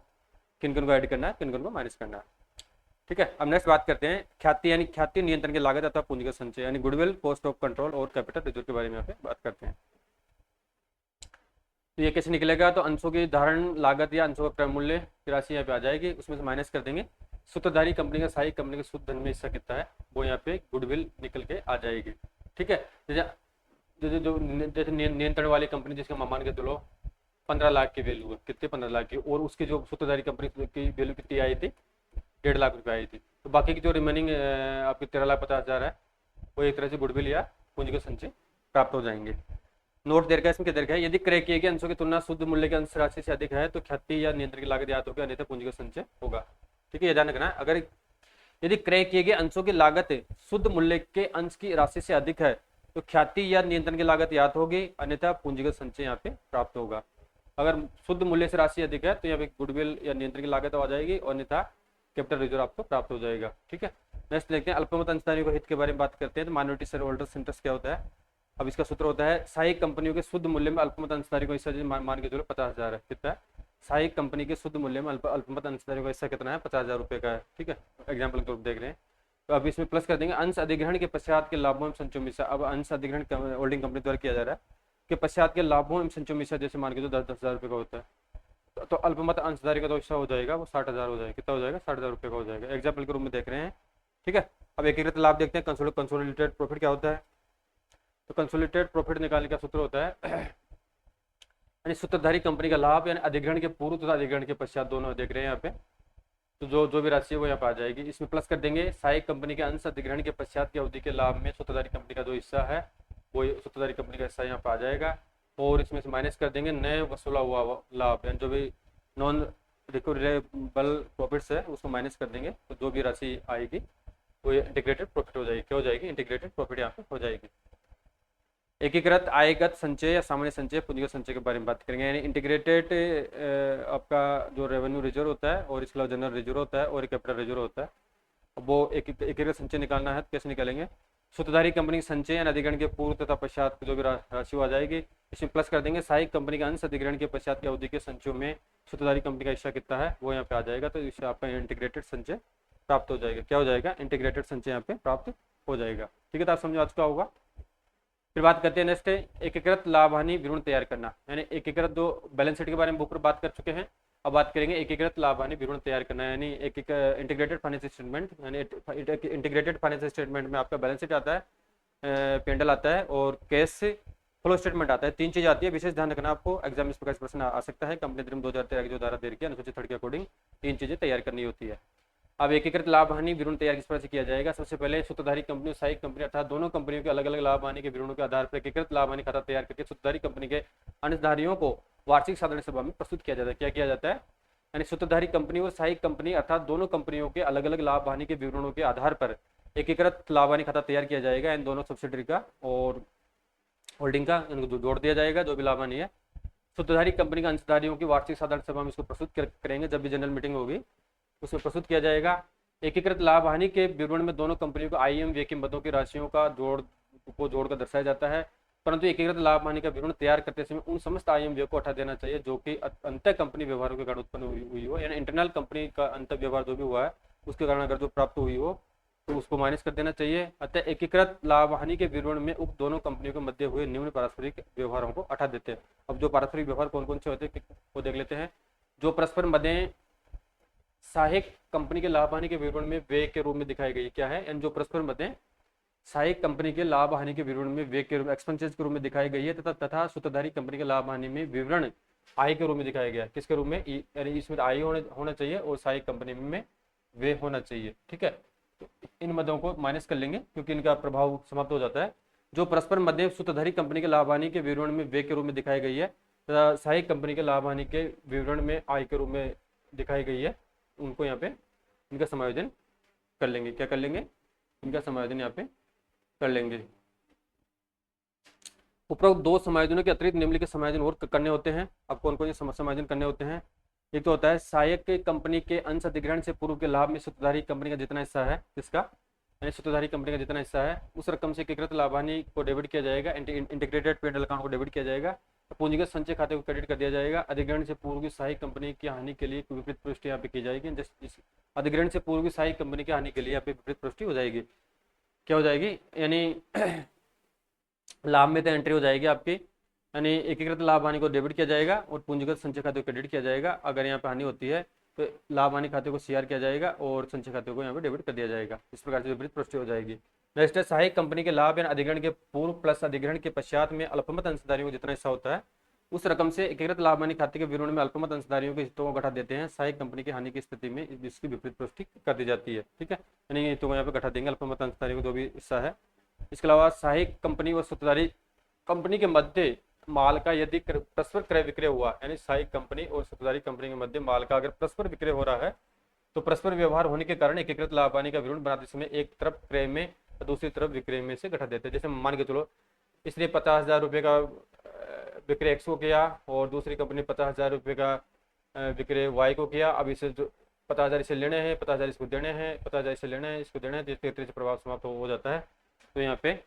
A: किन किन को ऐड करना है, किन किन को माइनस करना है, ठीक है। अब नेक्स्ट बात करते हैं ख्याति यानी ख्याति नियंत्रण की लागत अथवा पूंजी का संचय यानी गुडविल, कॉस्ट ऑफ कंट्रोल और कैपिटल रिजर्व के बारे में यहाँ पे बात करते हैं। तो ये कैसे निकलेगा, तो अंशों की धारण लागत या अंशों का क्रय मूल्य की राशि यहाँ पे आ जाएगी, उसमें से माइनस कर देंगे। सूत्रधारी कंपनी का सहायक कंपनी के शुद्ध धन में हिस्सा कितना है वो यहाँ पे गुडविल निकल के आ जाएगी, ठीक है। जैसे नियंत्रण वाली कंपनी जिसका मान के चलो 15 लाख की वैल्यू है, कितने 15 लाख की, और उसकी जो सूत्रधारी कंपनी की वैल्यू कितनी आई थी 1.5 लाख रुपये आई थी, तो बाकी की जो रिमेनिंग आपकी 13,50,000 है वो एक तरह से गुडविल या पूंजी के संचय प्राप्त हो जाएंगे। नोट दे रखा है, इसमें क्या दे रखा है, यदि क्रय किए गए अंशों की तुलना शुद्ध मूल्य के अंश राशि से अधिक है तो ख्याति या नियंत्रण की लागत याद होगी, अन्यथा पूंजी का संचय होगा, ठीक है। ये ध्यान रखना है, अगर यदि क्रय किए गए अंशों की लागत शुद्ध मूल्य के अंश की राशि से अधिक है तो ख्याति या नियंत्रण की लागत याद होगी, अन्यथा पूंजी का संचय यहाँ पे प्राप्त होगा। अगर शुद्ध मूल्य से राशि अधिक है तो यहाँ पे गुडविल या नियंत्रण की लागत आ जाएगी और अन्यथा कैपिटल रिजर्व आपको प्राप्त हो जाएगा, ठीक है। नेक्स्ट देखते हैं अल्पमत अंशधारियों के हित के बारे में बात करते हैं। तो माइनॉरिटी शेयर होल्डर्स इंटरेस्ट क्या होता है। अब इसका सूत्र होता है सहायक कंपनियों के शुद्ध मूल्य में अल्पमत अंशधारी को हिस्सा मान के चलो 50,000 है, कितना है, सहायक कंपनी के शुद्ध मूल्य में अल्पमत अंशधारी का हिस्सा कितना है 50,000 रुपये का है, ठीक है। एग्जाम्पल के रूप देख रहे हैं, तो अब इसमें प्लस कर देंगे अंश अधिग्रहण के पश्चात के लाभों में संचय में हिस्सा। अब अंश अधिग्रहण होल्डिंग कंपनी द्वारा किया जा रहा है कि पश्चात के लाभों में संचय में हिस्सा जैसे मान के चलो 10,000 रुपये का होता है, तो अल्पमत अंशधारी का जो हिस्सा हो जाएगा वो 60,000 हो जाएगा, कितना हो जाएगा 60,000 रुपये का हो जाएगा। एग्जाम्पल के रूप में देख रहे हैं, ठीक है। अब एकीकृत लाभ देखते हैं, कंसोलिडेटेड प्रॉफिट क्या होता है। तो कंसोलिडेटेड प्रॉफिट निकालने का सूत्र होता है यानी सूत्रधारी कंपनी का लाभ यानी अधिग्रहण के पूर्व तथा अधिग्रहण के पश्चात दोनों देख रहे हैं यहाँ पे, तो जो भी राशि है वो यहाँ पे आ जाएगी। इसमें प्लस कर देंगे सहायक कंपनी के अंश अधिग्रहण के पश्चात की अवधि के लाभ में सूत्रधारी कंपनी का जो हिस्सा है वो सूत्रधारी कंपनी का हिस्सा यहाँ पे आ जाएगा, और इसमें से माइनस कर देंगे नए वसूला हुआ लाभ, यानी जो भी नॉन रिकवरेबल प्रॉफिट्स है उसको माइनस कर देंगे, तो जो भी राशि आएगी वो इंटीग्रेटेड प्रॉफिट हो जाएगी। क्या हो जाएगी? इंटीग्रेटेड प्रॉफिट यहाँ पे हो जाएगी। एकीकृत आयगत संचय या सामान्य संचय, पूंजीगत संचय के बारे में बात करेंगे। यानी इंटीग्रेटेड आपका जो रेवेन्यू रिजर्व होता है और इसके अलावा जनरल रिजर्व होता है और कैपिटल रिजर्व होता है, वो एकीकृत संचय निकालना है तो कैसे निकालेंगे? सूत्रधारी कंपनी के संचय या अधिग्रहण के पूर्व तथा पश्चात जो भी राशि आ जाएगी इसमें प्लस कर देंगे। सहायक कंपनी का अंश अधिग्रहण के पश्चात की अवधि के संचयों में सूत्रधारी कंपनी का हिस्सा कितना है वो यहाँ पे आ जाएगा, तो इससे आपका इंटीग्रेटेड संचय प्राप्त हो जाएगा। क्या हो जाएगा? इंटीग्रेटेड संचय यहाँ पे प्राप्त हो जाएगा। ठीक है, तो आप समझो आज का होगा। फिर बात करते हैं नेक्स्ट एकीकृत लाभ हानि विवरण तैयार करना। यानी एकीकृत जो बैलेंस शीट के बारे में ऊपर बात कर चुके हैं, अब बात करेंगे एकीकृत लाभ हानि विवरण तैयार करना। यानी इंटीग्रेटेड फाइनेंशियल स्टेटमेंट, यानी इंटीग्रेटेड फाइनेंशियल स्टेटमेंट में आपका बैलेंस शीट आता है, पेंडल आता है और कैश फ्लो स्टेटमेंट आता है। तीन चीज आती है, विशेष ध्यान रखना आपको, एग्जाम इस प्रकार प्रश्न आ सकता है। कंपनी अधिनियम 2013 की जो धारा दे रखी है अनुसूचित 3 के अकॉर्डिंग तीन चीजें तैयार करनी होती है। अब एकीकृत लाभ हानि विवरण तैयार किस प्रकार से किया जाएगा? सबसे पहले सूत्रधारी कंपनी और सहायक कंपनी अर्थात दोनों कंपनियों के अलग अलग लाभ हानि के विवरणों के आधार पर एकीकृत लाभ हानि खाता तैयार करके सूत्रधारी कंपनी के अंशधारियों को वार्षिक साधारण सभा में प्रस्तुत किया जाता है। क्या किया जाता है? यानी सूत्रधारी कंपनी और सहायक कंपनी अर्थात दोनों कंपनियों के अलग अलग लाभ हानि के विवरणों के आधार पर एकीकृत लाभ हानि खाता तैयार किया जाएगा। इन दोनों सब्सिडरी का और होल्डिंग का इनको जोड़ दिया जाएगा जो भी लाभ हानि है। सूत्रधारी कंपनी का अंशधारियों की वार्षिक साधारण सभा में इसको प्रस्तुत करेंगे, जब भी जनरल मीटिंग होगी उसमें प्रस्तुत किया जाएगा। एकीकृत लाभ हानि के विवरण में दोनों कंपनियों को आई एम वे के मदों की राशियों का जोड़कर दर्शाया जाता है, परंतु एकीकृत लाभ हानि का विवरण तैयार करते समय उन समस्त आई एम वे को हटा देना चाहिए जो कि अंतर कंपनी व्यवहारों के कारण उत्पन्न हुई हो। यानी इंटरनल कंपनी का अंतर व्यवहार जो भी हुआ है उसके कारण अगर जो प्राप्त हुई हो तो उसको माइनस कर देना चाहिए। अतः एकीकृत लाभ हानि के विवरण में उक्त दोनों कंपनियों के मध्य हुए निम्न पारस्परिक व्यवहारों को हटा देते हैं। अब जो पारस्परिक व्यवहार कौन कौन से होते हैं वो देख लेते हैं। जो परस्पर मदें सहायक कंपनी के लाभ हानि के विवरण में व्यय के रूप में दिखाई गई क्या है? एंड जो परस्पर मदें सहायक कंपनी के लाभ हानि के विवरण में व्यय के रूप एक्सपेंसेस के रूप में दिखाई गई है तथा सूत्रधारी कंपनी के लाभ हानि में विवरण आय के रूप में दिखाया गया। किसके रूप में? यानी इसमें आय होना चाहिए और सहायक कंपनी में व्यय होना चाहिए। ठीक है, तो इन मदों को माइनस कर लेंगे क्योंकि इनका प्रभाव समाप्त हो जाता है। जो परस्पर मदें सूत्रधारी कंपनी के लाभ हानि के विवरण में व्यय के रूप में दिखाई गई है तथा सहायक कंपनी के लाभ हानि के विवरण में आय के रूप में दिखाई गई है, उनको यहाँ पे इनका समायोजन कर लेंगे। क्या कर लेंगे? इनका समायोजन यहाँ पे कर लेंगे। उपरोक्त दो समायोजनों के अतिरिक्त निम्नलिखित समायोजन और करने होते हैं। अब कौन कौन से समायोजन करने होते हैं? एक तो होता है सहायक कंपनी के अंश अधिग्रहण से पूर्व के लाभ में सूत्रधारी कंपनी का जितना हिस्सा है, किसका? यानी सूत्रधारी कंपनी का जितना हिस्सा है उस रकम से एकीकृत लाभ हानि को डेबिट किया जाएगा, इंटीग्रेटेड पेंडल अकाउंट को डेबिट किया जाएगा, पूंजीगत संचय खाते को क्रेडिट कर दिया जाएगा। अधिग्रहण से पूर्व की सहायक कंपनी की हानि के लिए विपरीत पुष्टि यहाँ पे की जाएगी। अधिग्रहण से पूर्व की सहायक कंपनी की हानि के लिए यहाँ पे विपरीत पुष्टि हो जाएगी। क्या हो जाएगी? यानी लाभ में तो एंट्री हो जाएगी आपकी, यानी एकीकृत लाभ हानि को डेबिट किया जाएगा और पूंजीगत संचय खाते को क्रेडिट किया जाएगा। अगर यहाँ पे हानि होती है तो लाभ हानि खाते को सीआर किया जाएगा और संचय खाते को यहाँ पे डेबिट कर दिया जाएगा। इस प्रकार से विपरीत पुष्टि हो जाएगी। नेक्स्ट है सहायक कंपनी के लाभ या अधिग्रहण के पूर्व प्लस अधिग्रहण के पश्चात में अल्पमत अंशधारियों को जितना हिस्सा होता है उस रकम से एकीकृत लाभ हानि खाते के विवरण में अल्पमत अंशधारियों के हिस्सों को घटा देते हैं। सहायक कंपनी की हानि की स्थिति में इसकी विपरीत पुष्टि कर दी जाती है। ठीक है, यानी हिस्सों को यहाँ पे घटा देंगे अल्पमत अंशधारियों को जो भी हिस्सा है। इसके अलावा सहायक कंपनी व सूत्रधारी कंपनी के मध्य माल का यदि परस्पर क्रय विक्रय हुआ, यानी सहायक कंपनी और सूत्रधारी कंपनी के मध्य माल का अगर परस्पर विक्रय हो रहा है तो परस्पर व्यवहार होने के कारण एकीकृत लाभ हानि का विवरण बनाते समय एक तरफ क्रय में दूसरी तरफ विक्रय में से घटा देते हैं। जैसे मान के चलो इसने 50,000 रुपये का विक्रय एक्स को किया और दूसरी कंपनी 50,000 रुपये का विक्रय वाई को किया। अब इसे 50,000 इसे लेने हैं, 50,000 इसको देने हैं, 50,000 इसे लेने हैं, इसको देने हैं, जिसके तरह से प्रभाव समाप्त हो जाता है तो यहाँ पे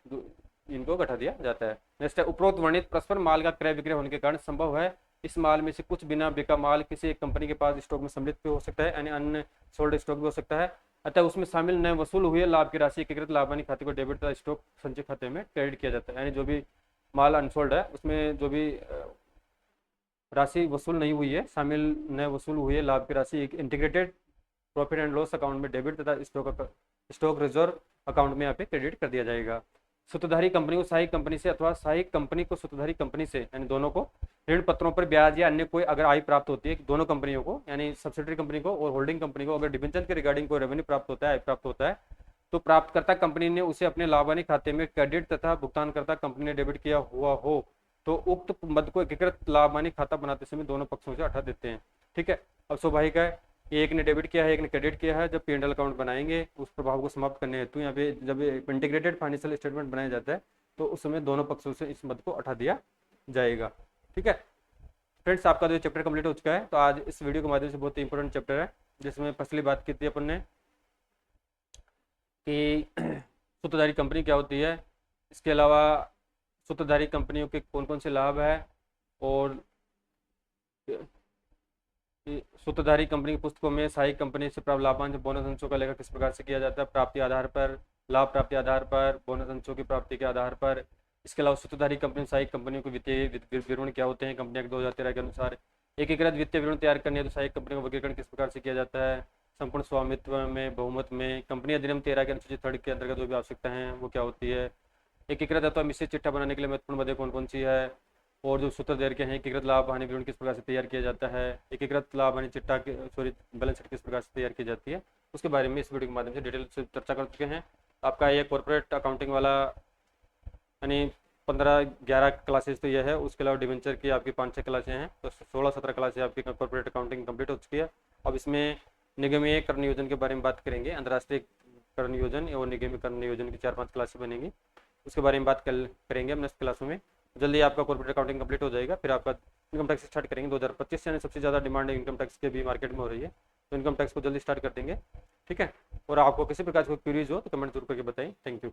A: इनको घटा दिया जाता है। नेक्स्ट है उपरोक्त वर्णित परस्पर माल का क्रय विक्रय होने के कारण संभव है इस माल में से कुछ बिना बिका माल किसी एक कंपनी के पास स्टॉक में सम्मिलित भी हो सकता है, यानी अन्य सोल्ड स्टॉक भी हो सकता है। अतः उसमें शामिल नए वसूल हुए लाभ की राशि एकीकृत लाभ हानि खाते को डेबिट तथा स्टॉक संचय खाते में क्रेडिट किया जाता है। यानी जो भी माल अनसोल्ड है उसमें जो भी राशि वसूल नहीं हुई है, शामिल नए वसूल हुए लाभ की राशि integrated profit and loss account में डेबिट तथा स्टॉक रिजर्व अकाउंट में यहाँ पे क्रेडिट कर दिया जाएगा। सूत्रधारी कंपनी को सहायक कंपनी से अथवा सहायक कंपनी को सूत्रधारी कंपनी से, यानी दोनों को ऋण पत्रों पर ब्याज या अन्य कोई अगर आय प्राप्त होती है दोनों कंपनियों को, यानी सब्सिडरी कंपनी को और होल्डिंग कंपनी को अगर डिबेंचर के रिगार्डिंग कोई रेवेन्यू प्राप्त होता है, आय प्राप्त होता है तो प्राप्तकर्ता कंपनी ने उसे अपने लाभ हानि खाते में क्रेडिट तथा भुगतानकर्ता कंपनी ने डेबिट किया हुआ हो तो उक्त मद को एकीकृत लाभ हानि खाता बनाते समय दोनों पक्षों से हटा देते हैं। ठीक है, अब स्वाभाविक है एक ने डेबिट किया है एक ने क्रेडिट किया है। जब P&L अकाउंट बनाएंगे उस प्रभाव को समाप्त करने हेतु यहाँ पे जब इंटीग्रेटेड फाइनेंशियल स्टेटमेंट बनाया जाता है तो उस समय दोनों पक्षों से इस मद को हटा दिया जाएगा। ठीक है फ्रेंड्स, आपका जो चैप्टर कंप्लीट हो चुका है। तो आज इस वीडियो के माध्यम से बहुत ही इंपॉर्टेंट चैप्टर है जिसमें फसली बात की थी अपन ने कि सूत्रधारी कंपनी क्या होती है, इसके अलावा सूत्रधारी कंपनियों के कौन कौन से लाभ है, और सूत्रधारी कंपनी की पुस्तकों में सहायक कंपनी से प्राप्त लाभांश बोनस अंशों का लेखा किस प्रकार से किया जाता है, प्राप्ति आधार पर, लाभ प्राप्ति आधार पर, बोनस अंशों की प्राप्ति के आधार पर। इसके अलावा सूत्रधारी कंपनी सहायक कंपनियों के वित्तीय विवरण क्या होते हैं कंपनी के 2013 के अनुसार, एकीकृत वित्तीय विवरण तैयार करने तो सहायक कंपनी का वर्गीकरण किस प्रकार से किया जाता है, संपूर्ण स्वामित्व में बहुमत में कंपनी अधिनियम 13 के अनुसूचित 3 के अंतर्गत जो भी आवश्यकता है वो क्या होती है, एकीकृत अथवा मिश्रित चिट्ठा बनाने के लिए महत्वपूर्ण मदें कौन कौन सी है, और जो सूत्र दे रखे हैं एकीकृत लाभ हानि विवरण किस प्रकार से तैयार किया जाता है, एकीकृत लाभ हानि चिट्ठा बैलेंस शीट किस प्रकार से तैयार की जाती है, उसके बारे में इस वीडियो के माध्यम से डिटेल से चर्चा कर चुके हैं। आपका ये कॉर्पोरेट अकाउंटिंग वाला यानी 15-11 क्लासेस तो ये है, उसके अलावा डिवेंचर की आपकी 5-6 क्लासें हैं, तो 16-17 क्लासें आपकी कॉर्पोरेट अकाउंटिंग कंप्लीट हो चुकी है। अब इसमें निगमीय कर नियोजन के बारे में बात करेंगे, अंतर्राष्ट्रीय कर नियोजन और निगमीय कर नियोजन की 4-5 क्लासें बनेंगी, उसके बारे में बात करेंगे हम नेक्स्ट क्लासों में। जल्दी आपका कॉर्पोरेट अकाउंटिंग कंप्लीट हो जाएगा, फिर आपका इनकम टैक्स स्टार्ट करेंगे 2025 से, यानी सबसे ज़्यादा डिमांड इनकम टैक्स के भी मार्केट में हो रही है, तो इनकम टैक्स को जल्दी स्टार्ट कर देंगे। ठीक है, और आपको किसी प्रकार की क्वेरीज हो तो कमेंट जरूर करके बताएं। Thank you.